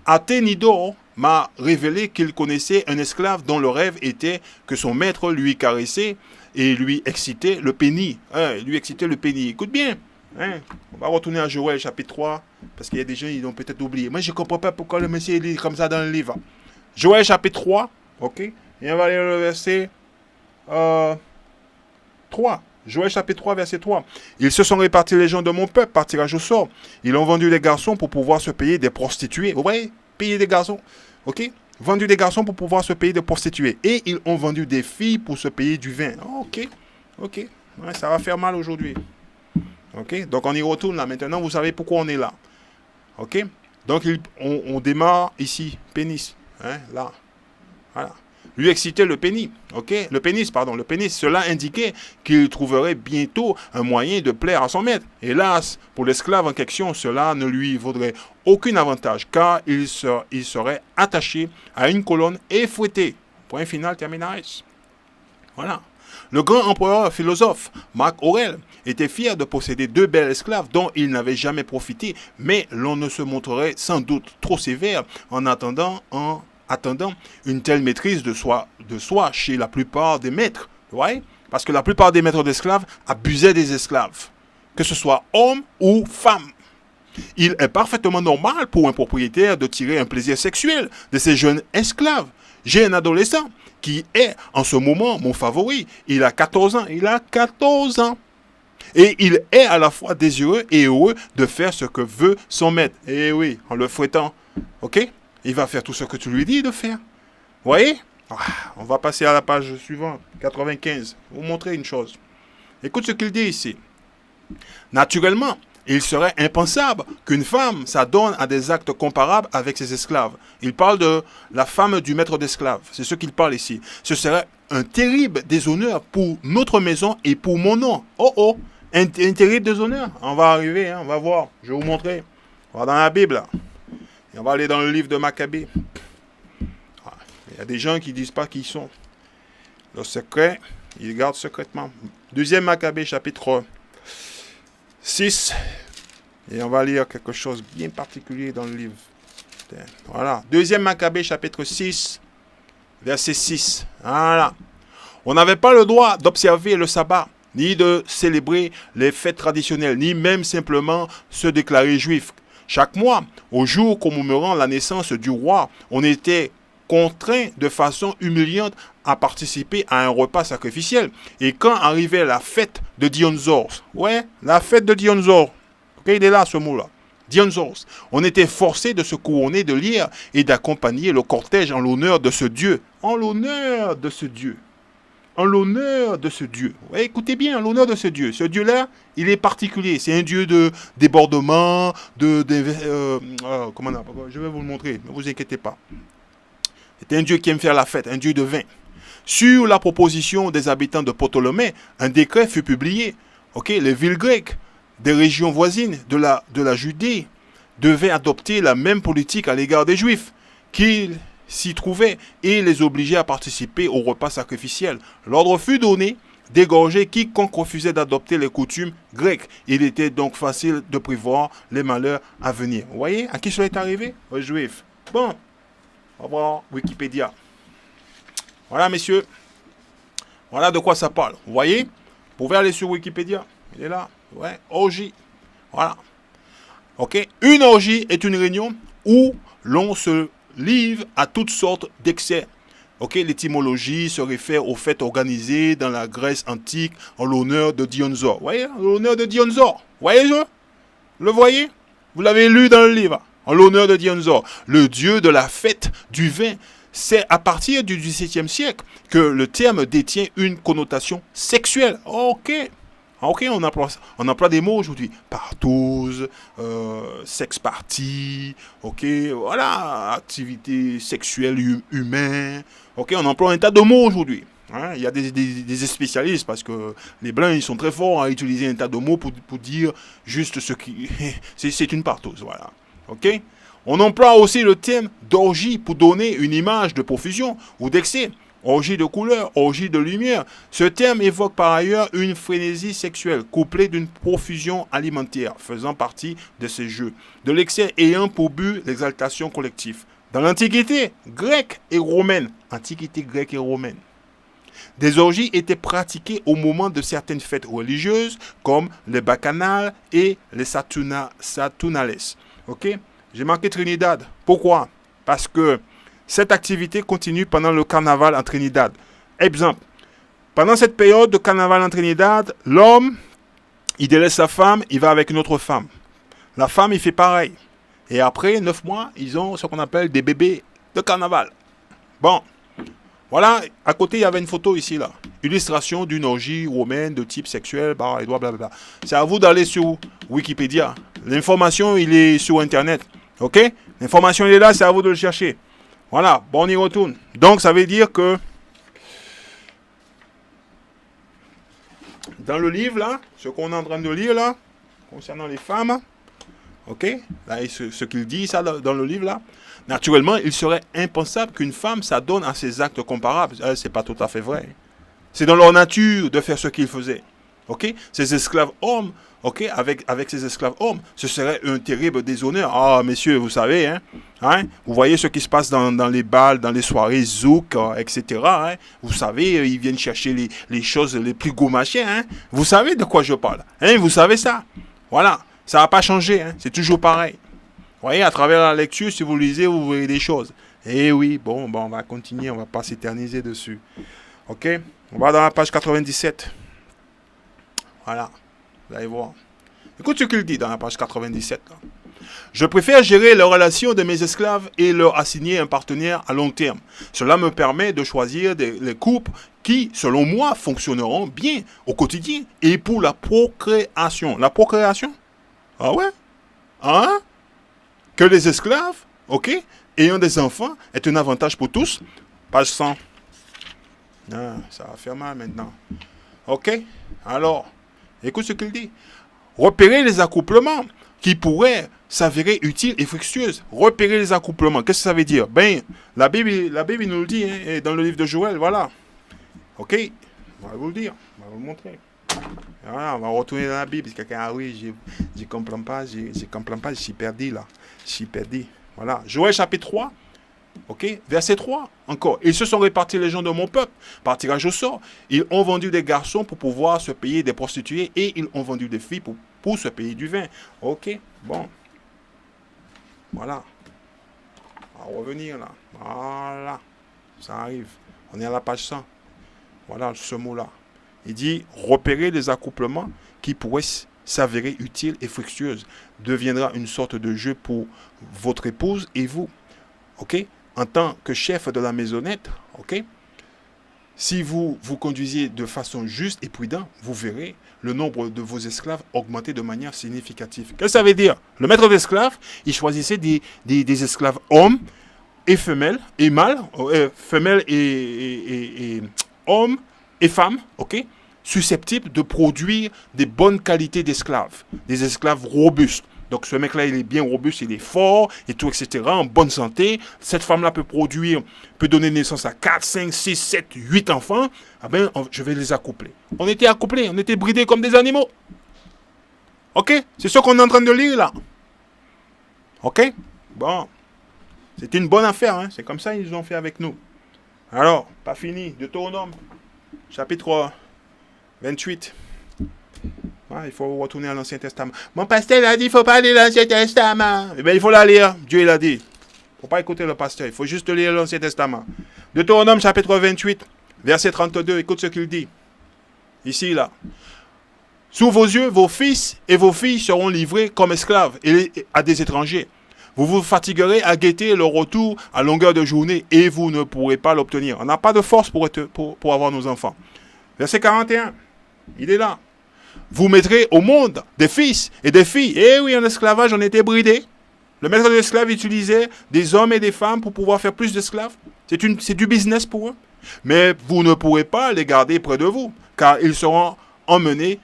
Athénidore m'a révélé qu'il connaissait un esclave dont le rêve était que son maître lui caressait et lui excitait le pénis. Lui excitait le pénis. Écoute bien. Hein? On va retourner à Joël chapitre 3 parce qu'il y a des gens qui l'ont peut-être oublié. Moi, je ne comprends pas pourquoi le monsieur lit comme ça dans le livre. Joël chapitre 3. Ok? Et on va lire le verset 3. Joël chapitre 3, verset 3. Ils se sont répartis les gens de mon peuple par tirage au sort. Ils ont vendu des garçons pour pouvoir se payer des prostituées. Vous voyez? Payer des garçons. Ok? Vendu des garçons pour pouvoir se payer des prostituées. Et ils ont vendu des filles pour se payer du vin. Ok. Ok. Ouais, ça va faire mal aujourd'hui. Ok? Donc on y retourne là. Maintenant, vous savez pourquoi on est là. Ok? Donc on démarre ici. Pénis. Hein? Là. Voilà. Lui excitait le pénis, ok? Le pénis. Cela indiquait qu'il trouverait bientôt un moyen de plaire à son maître. Hélas, pour l'esclave en question, cela ne lui vaudrait aucun avantage, car il serait attaché à une colonne et fouetté. Point final, terminaris. Voilà. Le grand empereur philosophe, Marc Aurèle, était fier de posséder 2 belles esclaves dont il n'avait jamais profité, mais l'on ne se montrerait sans doute trop sévère en attendant une telle maîtrise de soi chez la plupart des maîtres. Ouais? Parce que la plupart des maîtres d'esclaves abusaient des esclaves, que ce soit hommes ou femmes. Il est parfaitement normal pour un propriétaire de tirer un plaisir sexuel de ces jeunes esclaves. J'ai un adolescent qui est en ce moment mon favori. Il a 14 ans. Et il est à la fois désireux et heureux de faire ce que veut son maître. Et oui, en le fouettant. Ok? Il va faire tout ce que tu lui dis de faire. Vous voyez? On va passer à la page suivante, 95. Vous montrer une chose. Écoute ce qu'il dit ici. Naturellement, il serait impensable qu'une femme s'adonne à des actes comparables avec ses esclaves. Il parle de la femme du maître d'esclaves. C'est ce qu'il parle ici. Ce serait un terrible déshonneur pour notre maison et pour mon nom. Un terrible déshonneur. On va arriver, on va voir. Je vais vous montrer. On va dans la Bible. Et on va aller dans le livre de Maccabée. Il y a des gens qui ne disent pas qui ils sont. Le secret, ils gardent secrètement. 2e Maccabée, chapitre 6. Et on va lire quelque chose bien particulier dans le livre. Voilà. 2e Maccabée, chapitre 6, verset 6. Voilà. On n'avait pas le droit d'observer le sabbat, ni de célébrer les fêtes traditionnelles, ni même simplement se déclarer juif. Chaque mois, au jour commémorant la naissance du roi, on était contraint de façon humiliante à participer à un repas sacrificiel. Et quand arrivait la fête de Dionysos, ouais, la fête de Dionysos, ok, il est là ce mot-là, Dionysos, on était forcé de se couronner de lyres et d'accompagner le cortège en l'honneur de ce Dieu. En l'honneur de ce Dieu. En l'honneur de ce Dieu. Ouais, écoutez bien, en l'honneur de ce Dieu. Ce Dieu-là, il est particulier. C'est un Dieu de débordement, comment on appelle, je vais vous le montrer, ne vous inquiétez pas. C'est un Dieu qui aime faire la fête, un Dieu de vin. Sur la proposition des habitants de Ptolémée, un décret fut publié. Ok, les villes grecques des régions voisines de la Judée devaient adopter la même politique à l'égard des Juifs qu'ils s'y trouvaient et les obliger à participer au repas sacrificiel. L'ordre fut donné d'égorger quiconque refusait d'adopter les coutumes grecques. Il était donc facile de prévoir les malheurs à venir. Vous voyez à qui cela est arrivé? Aux Juifs. Bon, on va voir Wikipédia. Voilà, messieurs. Voilà de quoi ça parle. Vous voyez? Vous pouvez aller sur Wikipédia. Il est là. Ouais, orgie. Voilà. Ok. Une orgie est une réunion où l'on se livre à toutes sortes d'excès. Ok. L'étymologie se réfère aux fêtes organisées dans la Grèce antique en l'honneur de Dionysos. Vous voyez? En l'honneur de Dionysos. Vous voyez ça? Le voyez? Vous l'avez lu dans le livre. En l'honneur de Dionysos, le dieu de la fête du vin. C'est à partir du XVIIe siècle que le terme détient une connotation sexuelle. Ok. Ok, on emploie des mots aujourd'hui. Partouze, sex party, ok, voilà, activité sexuelle humaine. Ok, on emploie un tas de mots aujourd'hui. Hein, il y a des spécialistes parce que les Blancs, ils sont très forts à utiliser un tas de mots pour dire juste ce qui... c'est une partouze, voilà. Ok. On emploie aussi le terme d'orgie pour donner une image de profusion ou d'excès. Orgie de couleur, orgie de lumière. Ce terme évoque par ailleurs une frénésie sexuelle couplée d'une profusion alimentaire faisant partie de ces jeux, de l'excès ayant pour but l'exaltation collective. Dans l'Antiquité grecque et romaine, des orgies étaient pratiquées au moment de certaines fêtes religieuses comme les bacchanales et les saturnales. Ok? J'ai marqué Trinidad. Pourquoi? Parce que cette activité continue pendant le carnaval en Trinidad. Exemple, pendant cette période de carnaval en Trinidad, l'homme, il délaisse sa femme, il va avec une autre femme. La femme, il fait pareil. Et après 9 mois, ils ont ce qu'on appelle des bébés de carnaval. Bon, voilà, à côté, il y avait une photo ici, là. Illustration d'une orgie romaine de type sexuel, blablabla. C'est à vous d'aller sur Wikipédia. L'information, il est sur Internet. Ok? L'information, il est là, c'est à vous de le chercher. Voilà, bon, on y retourne. Donc, ça veut dire que dans le livre, là, ce qu'on est en train de lire, là, concernant les femmes, ok? Là, ce qu'il dit, ça, dans le livre, là, naturellement, il serait impensable qu'une femme s'adonne à ces actes comparables. C'est pas tout à fait vrai. C'est dans leur nature de faire ce qu'ils faisaient. Ok? Ces esclaves hommes, ok, avec ces esclaves hommes, ce serait un terrible déshonneur. Ah, messieurs, vous savez, hein, vous voyez ce qui se passe dans les bals, dans les soirées zouk, etc. Hein, vous savez, ils viennent chercher les choses les plus gommachées. Hein, vous savez de quoi je parle. Hein, vous savez ça. Voilà, ça n'a pas changé. Hein, c'est toujours pareil. Vous voyez, à travers la lecture, si vous lisez, vous voyez des choses. Eh oui, bon, on va continuer, on ne va pas s'éterniser dessus. Ok, on va dans la page 97. Voilà, vous allez voir. Écoute ce qu'il dit dans la page 97. Là. Je préfère gérer les relations de mes esclaves et leur assigner un partenaire à long terme. Cela me permet de choisir les couples qui, selon moi, fonctionneront bien au quotidien et pour la procréation. La procréation? Ah ouais? Hein? Que les esclaves, ok, ayant des enfants, est un avantage pour tous. Page 100. Ah, ça va faire mal maintenant. Ok? Alors, écoute ce qu'il dit. Repérer les accouplements qui pourraient s'avérer utiles et fructueuses. Repérer les accouplements. Qu'est-ce que ça veut dire? Ben, la Bible nous le dit, hein, dans le livre de Joël, voilà. Ok? On va vous le dire. On va vous le montrer. Voilà, on va retourner dans la Bible. Si quelqu'un, ah oui, je comprends pas, je suis perdu là. Je suis perdu. Voilà. Joël chapitre 3, Ok, verset 3, encore. Ils se sont répartis les gens de mon peuple, par tirage au sort. Ils ont vendu des garçons pour pouvoir se payer des prostituées et ils ont vendu des filles pour se payer du vin. Ok, bon. Voilà. On va revenir là. Voilà. Ça arrive. On est à la page 100. Voilà ce mot-là. Il dit repérer les accouplements qui pourraient s'avérer utiles et fructueuses. Deviendra une sorte de jeu pour votre épouse et vous. Ok? En tant que chef de la maisonnette, ok? Si vous vous conduisiez de façon juste et prudente, vous verrez le nombre de vos esclaves augmenter de manière significative. Qu'est-ce que ça veut dire? Le maître d'esclaves, il choisissait des esclaves hommes et femelles et mâles, femelles et hommes et femmes, ok? Susceptibles de produire des bonnes qualités d'esclaves, des esclaves robustes. Donc ce mec-là, il est bien robuste, il est fort, et tout, etc., en bonne santé. Cette femme-là peut donner naissance à 4, 5, 6, 7, 8 enfants. Ah ben, je vais les accoupler. On était accouplés, on était bridés comme des animaux. Ok? C'est ce qu'on est en train de lire là. Ok? Bon. C'était une bonne affaire, hein? C'est comme ça qu'ils ont fait avec nous. Alors, pas fini. Deutéronome, chapitre 28. Ah, il faut retourner à l'Ancien Testament. Mon pasteur a dit qu'il ne faut pas lire l'Ancien Testament. Eh bien, il faut la lire. Dieu l'a dit. Il ne faut pas écouter le pasteur. Il faut juste lire l'Ancien Testament. Deutéronome chapitre 28, verset 32. Écoute ce qu'il dit. Ici, là. Sous vos yeux, vos fils et vos filles seront livrés comme esclaves à des étrangers. Vous vous fatiguerez à guetter leur retour à longueur de journée et vous ne pourrez pas l'obtenir. On n'a pas de force pour avoir nos enfants. Verset 41. Il est là. Vous mettrez au monde des fils et des filles. Eh oui, en esclavage, on était bridés. Le maître de l'esclave utilisait des hommes et des femmes pour pouvoir faire plus d'esclaves. C'est du business pour eux. Mais vous ne pourrez pas les garder près de vous, car ils seront emmenés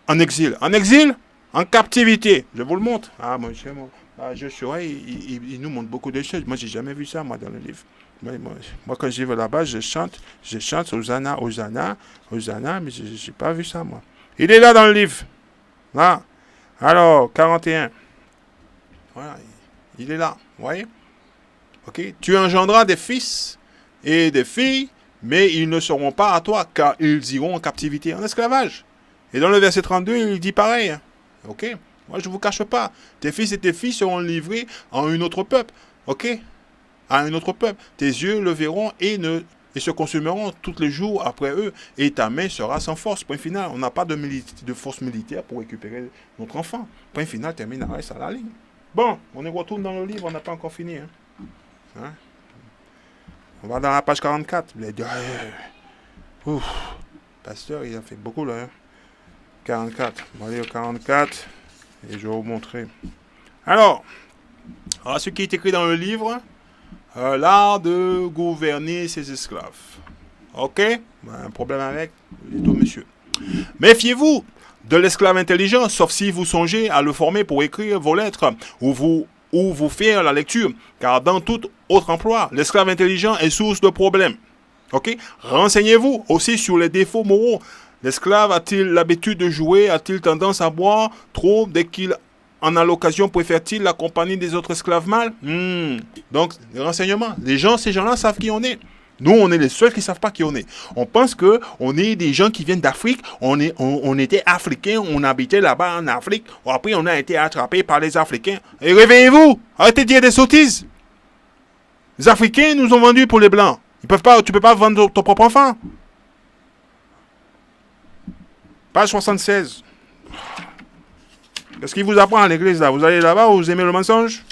en exil. En exil, en captivité. Je vous le montre. Ah, Joshua, il nous montre beaucoup de choses. Moi, j'ai jamais vu ça, moi, dans le livre. Moi, quand je vais là-bas, je chante Hosanna, Hosanna, Hosanna, mais je n'ai pas vu ça, moi. Il est là dans le livre. Là. Alors, 41. Voilà, il est là. Vous voyez? Ok. Tu engendras des fils et des filles, mais ils ne seront pas à toi, car ils iront en captivité, en esclavage. Et dans le verset 32, il dit pareil. Ok. Moi, je ne vous cache pas. Tes fils et tes filles seront livrés à un autre peuple. Ok. À un autre peuple. Tes yeux le verront et se consumeront tous les jours après eux, et ta main sera sans force. Point final. On n'a pas de force militaire pour récupérer notre enfant. Point final, termine, reste à la ligne. Bon, on est retourne dans le livre, on n'a pas encore fini. Hein? On va dans la page 44. Il a dit, ouf, pasteur, il a fait beaucoup là. 44. On va aller au 44 et je vais vous montrer. Alors, ce qui est écrit dans le livre, l'art de gouverner ses esclaves. Ok? Un problème avec tout monsieur. Méfiez-vous de l'esclave intelligent, sauf si vous songez à le former pour écrire vos lettres ou vous faire la lecture. Car dans tout autre emploi, l'esclave intelligent est source de problèmes. Ok? Renseignez-vous aussi sur les défauts moraux. L'esclave a-t-il l'habitude de jouer? A-t-il tendance à boire trop dès qu'il en a l'occasion? Préfère-t-il la compagnie des autres esclaves mâles? Donc, les renseignements. Ces gens-là savent qui on est. Nous, on est les seuls qui ne savent pas qui on est. On pense qu'on est des gens qui viennent d'Afrique. On était Africains, on habitait là-bas en Afrique. Après, on a été attrapés par les Africains. Et réveillez-vous! Arrêtez de dire des sottises! Les Africains nous ont vendus pour les Blancs. Tu ne peux pas vendre ton propre enfant. Page 76. Qu'est-ce qu'il vous apprend à l'église là? Vous allez là-bas ou vous aimez le mensonge?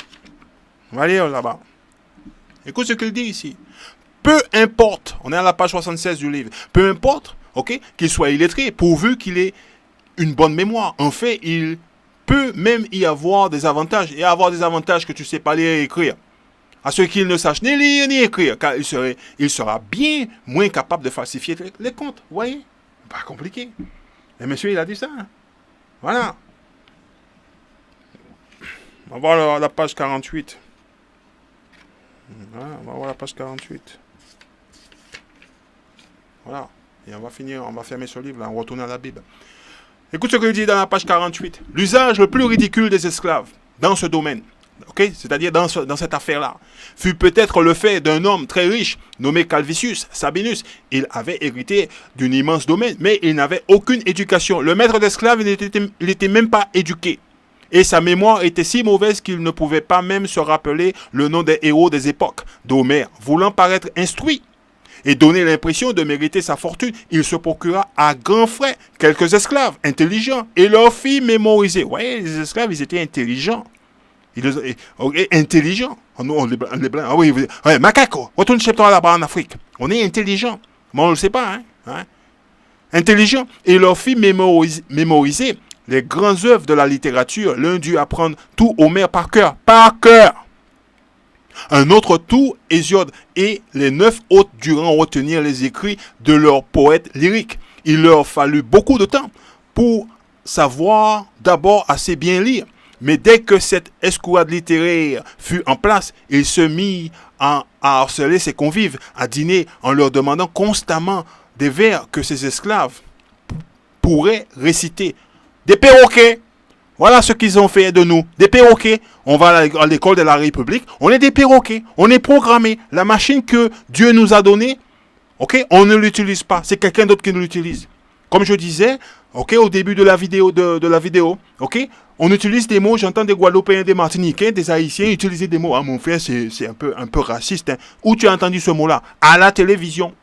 On va lire là-bas. Écoute ce qu'il dit ici. Peu importe, on est à la page 76 du livre, peu importe, ok, qu'il soit illettré, pourvu qu'il ait une bonne mémoire. En fait, il peut même y avoir des avantages, et avoir des avantages que tu ne sais pas lire et écrire. À ceux qui ne sachent ni lire ni écrire, car il sera bien moins capable de falsifier les comptes. Vous voyez? Pas compliqué. Et monsieur, il a dit ça. Hein? Voilà. On va voir la page 48. Voilà, on va voir la page 48. Voilà. Et on va fermer ce livre, là, on va retourner à la Bible. Écoute ce qu'il dit dans la page 48. L'usage le plus ridicule des esclaves dans ce domaine ok, c'est-à-dire dans cette affaire-là, fut peut-être le fait d'un homme très riche nommé Calvisius Sabinus. Il avait hérité d'un immense domaine, mais il n'avait aucune éducation. Le maître d'esclaves, il n'était même pas éduqué. Et sa mémoire était si mauvaise qu'il ne pouvait pas même se rappeler le nom des héros des époques d'Homère. Voulant paraître instruit et donner l'impression de mériter sa fortune, il se procura à grands frais quelques esclaves intelligents et leur fit mémoriser. Vous voyez, les esclaves, ils étaient intelligents. Intelligents. Les blancs. Ah oui, ouais, macaco, retourne chez toi là-bas en Afrique. On est intelligents. Mais on ne le sait pas. Intelligents. Et il leur fit mémoriser les grandes œuvres de la littérature. L'un dut apprendre tout Homère par cœur. Par cœur. Un autre tout Hésiode, et les 9 autres durant retenir les écrits de leurs poètes lyriques. Il leur fallut beaucoup de temps pour savoir d'abord assez bien lire. Mais dès que cette escouade littéraire fut en place, il se mit à harceler ses convives, à dîner en leur demandant constamment des vers que ses esclaves pourraient réciter. Des perroquets! Voilà ce qu'ils ont fait de nous. Des perroquets. On va à l'école de la République. On est des perroquets. On est programmés. La machine que Dieu nous a donnée, ok, on ne l'utilise pas. C'est quelqu'un d'autre qui l'utilise. Comme je disais, ok, au début de la vidéo, ok, on utilise des mots. J'entends des Guadeloupéens, des Martiniquais, des Haïtiens utiliser des mots. Ah, mon frère, c'est un peu raciste. Hein. Où tu as entendu ce mot-là? À la télévision.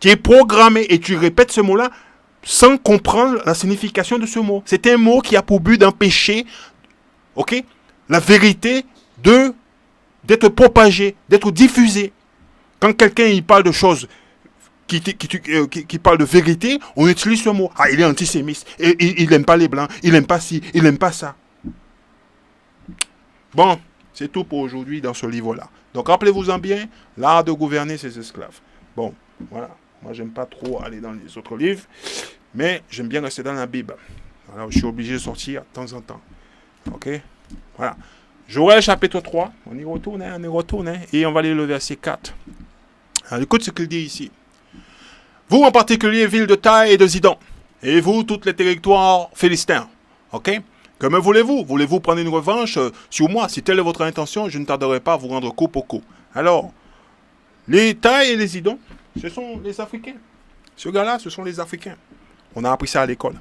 Tu es programmé et tu répètes ce mot-là sans comprendre la signification de ce mot. C'est un mot qui a pour but d'empêcher, ok, la vérité d'être propagée, d'être diffusée. Quand quelqu'un il parle de choses qui parle de vérité, on utilise ce mot. Ah, il est antisémite. Et, il n'aime pas les blancs. Il n'aime pas ci. Il n'aime pas ça. Bon, c'est tout pour aujourd'hui dans ce livre-là. Donc, rappelez-vous-en bien, l'art de gouverner ses esclaves. Bon, voilà. Moi, j'aime pas trop aller dans les autres livres, mais j'aime bien rester dans la Bible. Alors, je suis obligé de sortir de temps en temps. Ok? Voilà. Joël chapitre 3. On y retourne, et on va lire le verset 4. Alors, écoute ce qu'il dit ici. Vous, en particulier, ville de Taï et de Zidon, et vous, tous les territoires philistins. Ok? Que me voulez-vous? Voulez-vous prendre une revanche sur moi? Si telle est votre intention, je ne tarderai pas à vous rendre coup pour coup. Alors, les Taï et les Zidon, ce sont les Africains. Ce gars-là, ce sont les Africains. On a appris ça à l'école.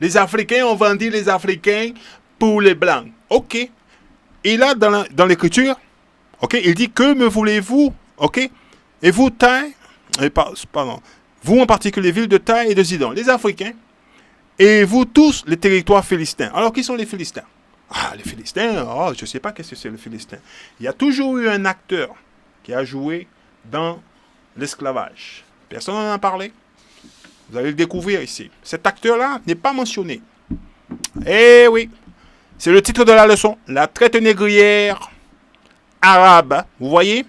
Les Africains ont vendu les Africains pour les Blancs. Ok. Et là, dans l'écriture, ok, il dit, que me voulez-vous? Ok. Et vous, Taï, pardon, vous en particulier, ville de Taï et de Zidon, les Africains, et vous tous, les territoires philistins. Alors, qui sont les Philistins? Ah, les Philistins, oh, je ne sais pas qu'est-ce que c'est le Philistin. Il y a toujours eu un acteur qui a joué dans l'esclavage. Personne n'en a parlé. Vous allez le découvrir ici. Cet acteur-là n'est pas mentionné. Eh oui, c'est le titre de la leçon. La traite négrière arabe. Vous voyez?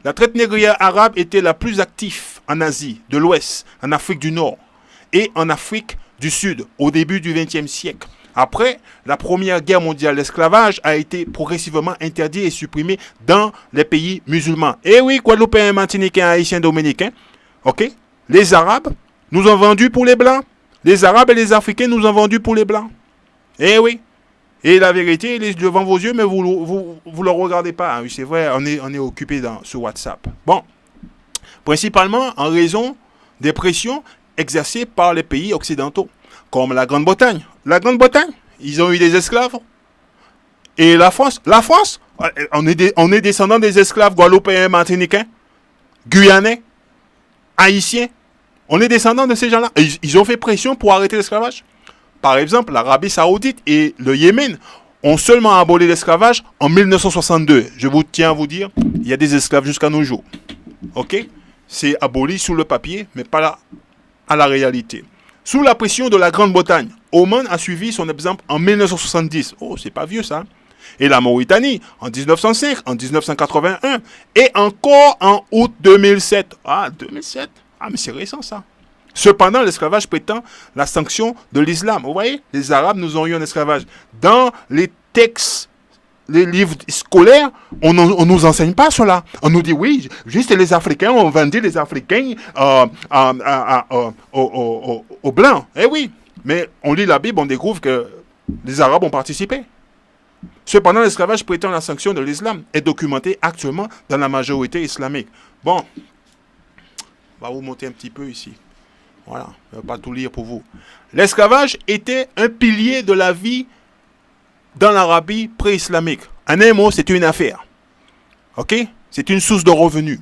La traite négrière arabe était la plus active en Asie de l'Ouest, en Afrique du Nord et en Afrique du Sud au début du XXe siècle. Après la Première Guerre mondiale, l'esclavage a été progressivement interdit et supprimé dans les pays musulmans. Eh oui, Guadeloupéens, Martiniquais, Haïtiens, Dominicains. Ok? Les Arabes nous ont vendus pour les Blancs. Les Arabes et les Africains nous ont vendus pour les Blancs. Eh oui. Et la vérité, elle est devant vos yeux, mais vous ne le regardez pas. Oui, c'est vrai, on est occupé sur WhatsApp. Bon. Principalement en raison des pressions exercées par les pays occidentaux, comme la Grande-Bretagne. La Grande-Bretagne, ils ont eu des esclaves. Et la France, on est descendants des esclaves guadeloupéens, martiniquais, guyanais, haïtiens. On est descendants de ces gens-là. Ils ont fait pression pour arrêter l'esclavage. Par exemple, l'Arabie Saoudite et le Yémen ont seulement aboli l'esclavage en 1962. Je vous tiens à vous dire, il y a des esclaves jusqu'à nos jours. Ok? C'est aboli sous le papier, mais pas là, à la réalité. Sous la pression de la Grande-Bretagne, Oman a suivi son exemple en 1970. Oh, c'est pas vieux ça. Et la Mauritanie en 1905, en 1981 et encore en août 2007. Ah, 2007? Ah, mais c'est récent ça. Cependant, l'esclavage prétend la sanction de l'islam. Vous voyez, les Arabes nous ont eu un esclavage. Dans les textes, les livres scolaires, on ne nous enseigne pas cela. On nous dit, oui, juste les Africains, on vendit les Africains aux Blancs. Eh oui, mais on lit la Bible, on découvre que les Arabes ont participé. Cependant, l'esclavage prétend la sanction de l'islam est documenté actuellement dans la majorité islamique. Bon, on va vous monter un petit peu ici. Voilà, je ne vais pas tout lire pour vous. L'esclavage était un pilier de la vie dans l'Arabie pré-islamique. En un mot, c'était une affaire. Ok? C'est une source de revenus.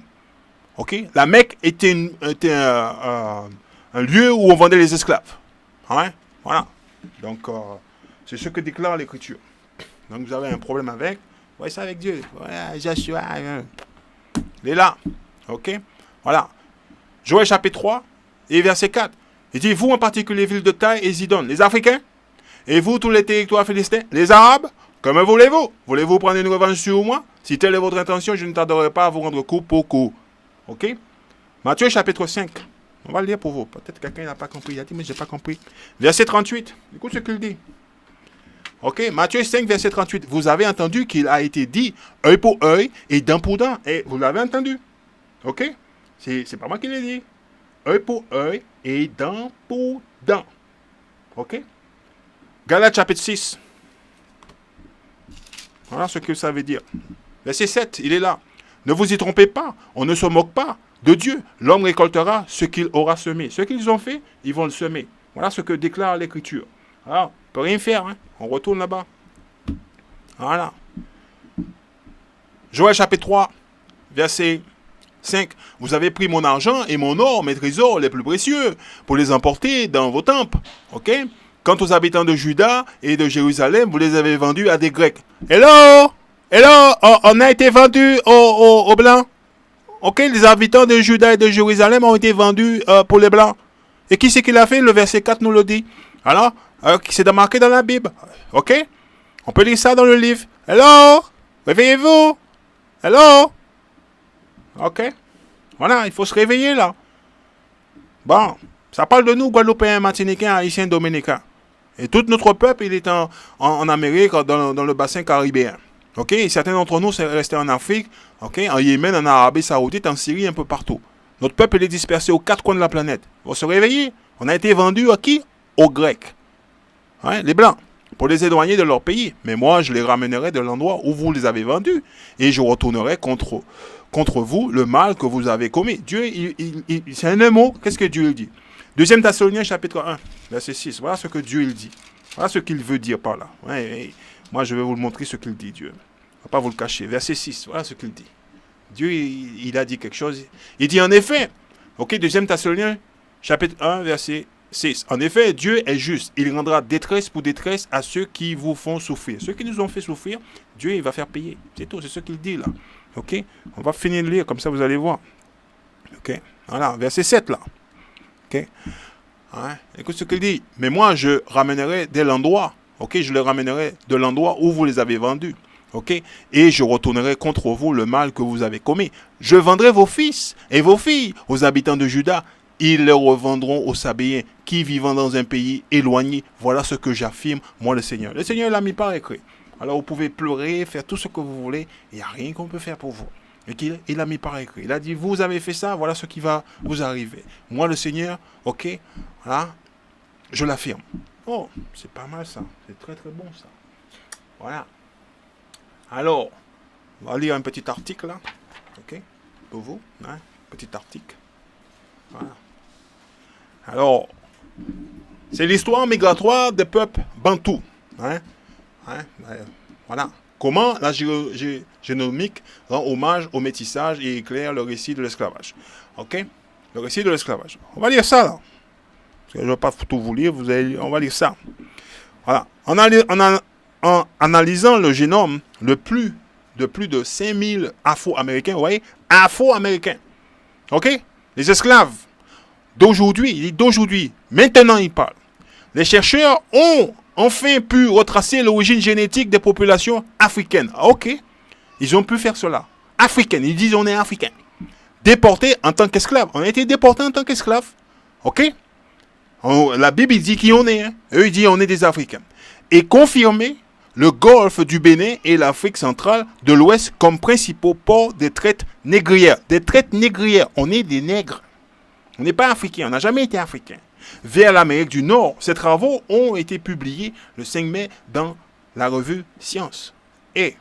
Ok? La Mecque était, un lieu où on vendait les esclaves. Hein? Voilà. Donc, c'est ce que déclare l'Écriture. Donc, vous avez un problème avec. Ouais, c'est avec Dieu. Ouais, Joshua. Il est là. Ok? Voilà. Joël chapitre 3 et verset 4. Il dit, vous en particulier, villes de Taï et Zidon, les Africains, et vous, tous les territoires philistins, les Arabes, comment voulez-vous? Voulez-vous prendre une revanche sur moi? Si telle est votre intention, je ne tarderai pas à vous rendre coup pour coup. Ok? Matthieu chapitre 5. On va le lire pour vous. Peut-être quelqu'un n'a pas compris. Il a dit, mais je n'ai pas compris. Verset 38. Écoute ce qu'il dit. Ok? Matthieu 5, verset 38. Vous avez entendu qu'il a été dit œil pour œil et dent pour dent. Et vous l'avez entendu. Ok? C'est pas moi qui l'ai dit. Œil pour œil et dent pour dent. Ok? Galates chapitre 6. Voilà ce que ça veut dire. Verset 7, il est là. Ne vous y trompez pas, on ne se moque pas de Dieu. L'homme récoltera ce qu'il aura semé. Ce qu'ils ont fait, ils vont le semer. Voilà ce que déclare l'Écriture. Alors, on ne peut rien faire, hein. On retourne là-bas. Voilà. Joël chapitre 3, verset 5. Vous avez pris mon argent et mon or, mes trésors les plus précieux, pour les emporter dans vos temples. Ok? Quant aux habitants de Juda et de Jérusalem, vous les avez vendus à des Grecs. Hello? On a été vendus aux Blancs. Ok? Les habitants de Juda et de Jérusalem ont été vendus pour les Blancs. Et qui c'est qui l'a fait? Le verset 4 nous le dit. Alors, c'est marqué dans la Bible. Ok? On peut lire ça dans le livre. Hello? Réveillez-vous? Hello? Ok? Voilà, il faut se réveiller là. Bon, ça parle de nous, Guadeloupéens, Martiniquais, Haïtiens, Dominicains. Et tout notre peuple, il est en Amérique, dans le bassin caribéen. Ok? Et certains d'entre nous sont restés en Afrique, ok? En Yémen, en Arabie Saoudite, en Syrie, un peu partout. Notre peuple, il est dispersé aux quatre coins de la planète. Il faut se réveiller. On a été vendus à qui? Aux Grecs. Hein? Les Blancs. Pour les éloigner de leur pays. Mais moi, je les ramènerai de l'endroit où vous les avez vendus. Et je retournerai contre vous le mal que vous avez commis. Dieu, c'est un mot. Qu'est-ce que Dieu dit? 2 Thessaloniciens chapitre 1, verset 6. Voilà ce que Dieu il dit. Voilà ce qu'il veut dire par là. Ouais, moi, je vais vous le montrer ce qu'il dit, Dieu. Je ne vais pas vous le cacher. Verset 6, voilà ce qu'il dit. Dieu, il a dit quelque chose. Il dit en effet, ok, 2 Thessaloniciens chapitre 1, verset 6. En effet, Dieu est juste. Il rendra détresse pour détresse à ceux qui vous font souffrir. Ceux qui nous ont fait souffrir, Dieu, il va faire payer. C'est tout, c'est ce qu'il dit là. Ok, on va finir de lire, comme ça vous allez voir. Ok, voilà, verset 7 là. Ok, hein? Écoute ce qu'il dit. Mais moi, je ramènerai de l'endroit. Ok, je les ramènerai de l'endroit où vous les avez vendus. Ok, et je retournerai contre vous le mal que vous avez commis. Je vendrai vos fils et vos filles aux habitants de Juda. Ils les revendront aux Sabéens qui vivant dans un pays éloigné. Voilà ce que j'affirme, moi le Seigneur. Le Seigneur l'a mis par écrit. Alors vous pouvez pleurer, faire tout ce que vous voulez. Il n'y a rien qu'on peut faire pour vous. Et il a mis par écrit. Il a dit, vous avez fait ça, voilà ce qui va vous arriver. Moi le Seigneur, ok, voilà, je l'affirme. Oh, c'est pas mal ça. C'est très très bon ça. Voilà. Alors, on va lire un petit article là. Ok, pour vous. Hein, petit article. Voilà. Alors, c'est l'histoire migratoire des peuples bantous. Hein? Voilà. Comment la génomique rend hommage au métissage et éclaire le récit de l'esclavage. Ok? Le récit de l'esclavage. On va lire ça là. Parce que je ne vais pas tout vous lire, on va lire ça. Voilà. En analysant le génome de plus de 5000 Afro-Américains, vous voyez? Afro-Américains. Ok? Les esclaves d'aujourd'hui, maintenant ils parlent. Les chercheurs ont enfin pu retracer l'origine génétique des populations africaines. Ok, ils ont pu faire cela. Africaines, ils disent on est africains. Déportés en tant qu'esclaves. On a été déportés en tant qu'esclaves. Ok, la Bible dit qui on est. Hein? Eux ils disent on est des Africains. Et confirmer le golfe du Bénin et l'Afrique centrale de l'Ouest comme principaux ports des traites négrières. Des traites négrières, on est des nègres. On n'est pas africain, on n'a jamais été africain. Vers l'Amérique du Nord, ces travaux ont été publiés le 5 mai dans la revue Science. Et,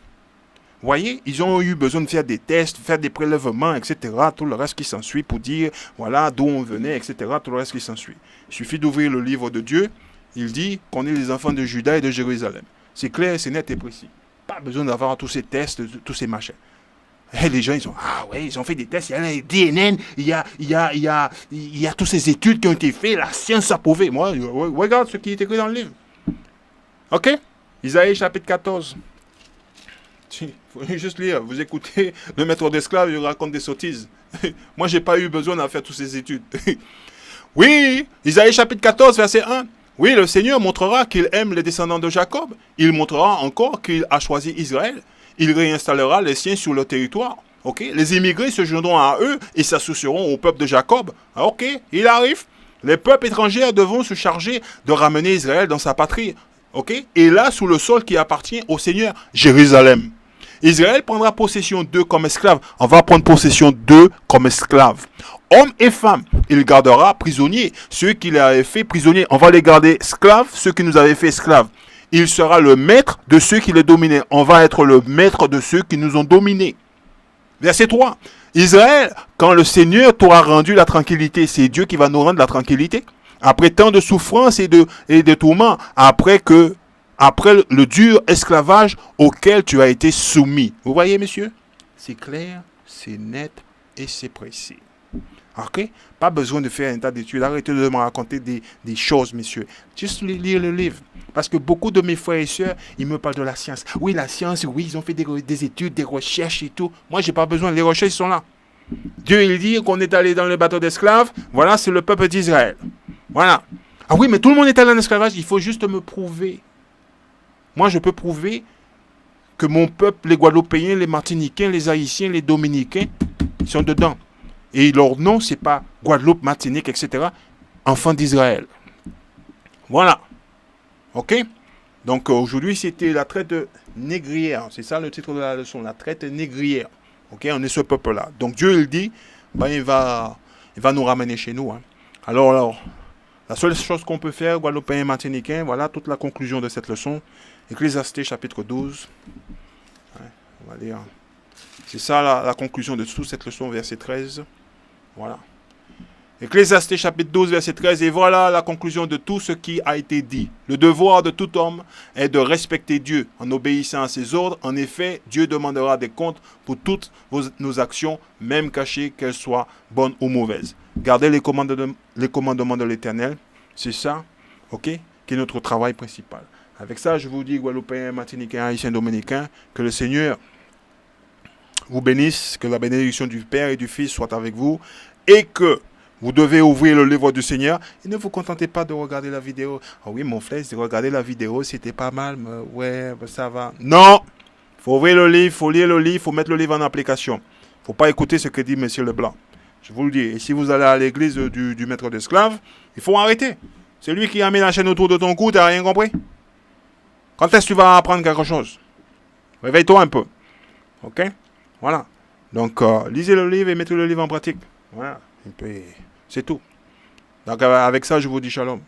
voyez, ils ont eu besoin de faire des tests, faire des prélèvements, etc. Tout le reste qui s'ensuit pour dire, voilà, d'où on venait, etc. Tout le reste qui s'ensuit. Il suffit d'ouvrir le livre de Dieu. Il dit qu'on est les enfants de Juda et de Jérusalem. C'est clair, c'est net et précis. Pas besoin d'avoir tous ces tests, tous ces machins. Et les gens, ils ont, ah ouais, ils ont fait des tests, il y a les DNN, il y a toutes ces études qui ont été faites, la science a prouvé. Moi, regarde ce qui est écrit dans le livre. Ok? Isaïe chapitre 14. Il faut juste lire. Vous écoutez le maître d'esclaves, il raconte des sottises. Moi, j'ai pas eu besoin d'en faire toutes ces études. Oui, Isaïe chapitre 14, verset 1. Oui, le Seigneur montrera qu'il aime les descendants de Jacob. Il montrera encore qu'il a choisi Israël. Il réinstallera les siens sur le territoire. Ok? Les immigrés se joindront à eux et s'associeront au peuple de Jacob. Ok, il arrive. Les peuples étrangers devront se charger de ramener Israël dans sa patrie. Ok? Et là, sous le sol qui appartient au Seigneur, Jérusalem. Israël prendra possession d'eux comme esclaves. On va prendre possession d'eux comme esclaves. Hommes et femmes, il gardera prisonniers ceux qui l'avaient fait prisonniers. On va les garder esclaves, ceux qui nous avaient fait esclaves. Il sera le maître de ceux qui les dominaient. On va être le maître de ceux qui nous ont dominés. Verset 3. Israël, quand le Seigneur t'aura rendu la tranquillité, c'est Dieu qui va nous rendre la tranquillité. Après tant de souffrances et de tourments, après le dur esclavage auquel tu as été soumis. Vous voyez, messieurs? C'est clair, c'est net et c'est précis. Ok? Pas besoin de faire un tas d'études. Arrêtez de me raconter des choses, messieurs. Juste lire le livre. Parce que beaucoup de mes frères et sœurs, ils me parlent de la science. Oui, la science, oui, ils ont fait des études, des recherches et tout. Moi, j'ai pas besoin. Les recherches sont là. Dieu, il dit qu'on est allé dans le bateau d'esclaves. Voilà, c'est le peuple d'Israël. Voilà. Ah oui, mais tout le monde est allé en esclavage. Il faut juste me prouver. Moi, je peux prouver que mon peuple, les Guadeloupéens, les Martiniquais, les Haïtiens, les Dominicains, ils sont dedans. Et leur nom, c'est pas Guadeloupe, Martinique, etc. Enfants d'Israël. Voilà. Ok? Donc aujourd'hui, c'était la traite négrière. C'est ça le titre de la leçon, la traite négrière. Ok? On est ce peuple-là. Donc Dieu, il dit, ben, il va nous ramener chez nous. Hein. Alors, la seule chose qu'on peut faire, Guadeloupéens et Martiniquais, voilà toute la conclusion de cette leçon. Ecclésiastés chapitre 12. Ouais, on va lire. C'est ça la conclusion de toute cette leçon, verset 13. Voilà. Ecclésiastés chapitre 12, verset 13. Et voilà la conclusion de tout ce qui a été dit. Le devoir de tout homme est de respecter Dieu en obéissant à ses ordres. En effet, Dieu demandera des comptes pour toutes nos actions, même cachées, qu'elles soient bonnes ou mauvaises. Gardez les commandements de l'Éternel. C'est ça, ok, qui est notre travail principal. Avec ça, je vous dis, Guadeloupéens, Martiniquais, Haïtiens, Dominicains, que le Seigneur vous bénisse, que la bénédiction du Père et du Fils soit avec vous, et que vous devez ouvrir le livre du Seigneur, et ne vous contentez pas de regarder la vidéo. Ah oui, mon frère, de regarder la vidéo, c'était pas mal, mais ouais, ça va. Non! Il faut ouvrir le livre, il faut lire le livre, il faut mettre le livre en application. Il ne faut pas écouter ce que dit M. Leblanc. Je vous le dis. Et si vous allez à l'église du maître d'esclaves, il faut arrêter. C'est lui qui a mis la chaîne autour de ton cou, tu n'as rien compris? Quand est-ce que tu vas apprendre quelque chose? Réveille-toi un peu. Ok? Voilà. Donc, lisez le livre et mettez le livre en pratique. Voilà. Et puis, c'est tout. Donc, avec ça, je vous dis shalom.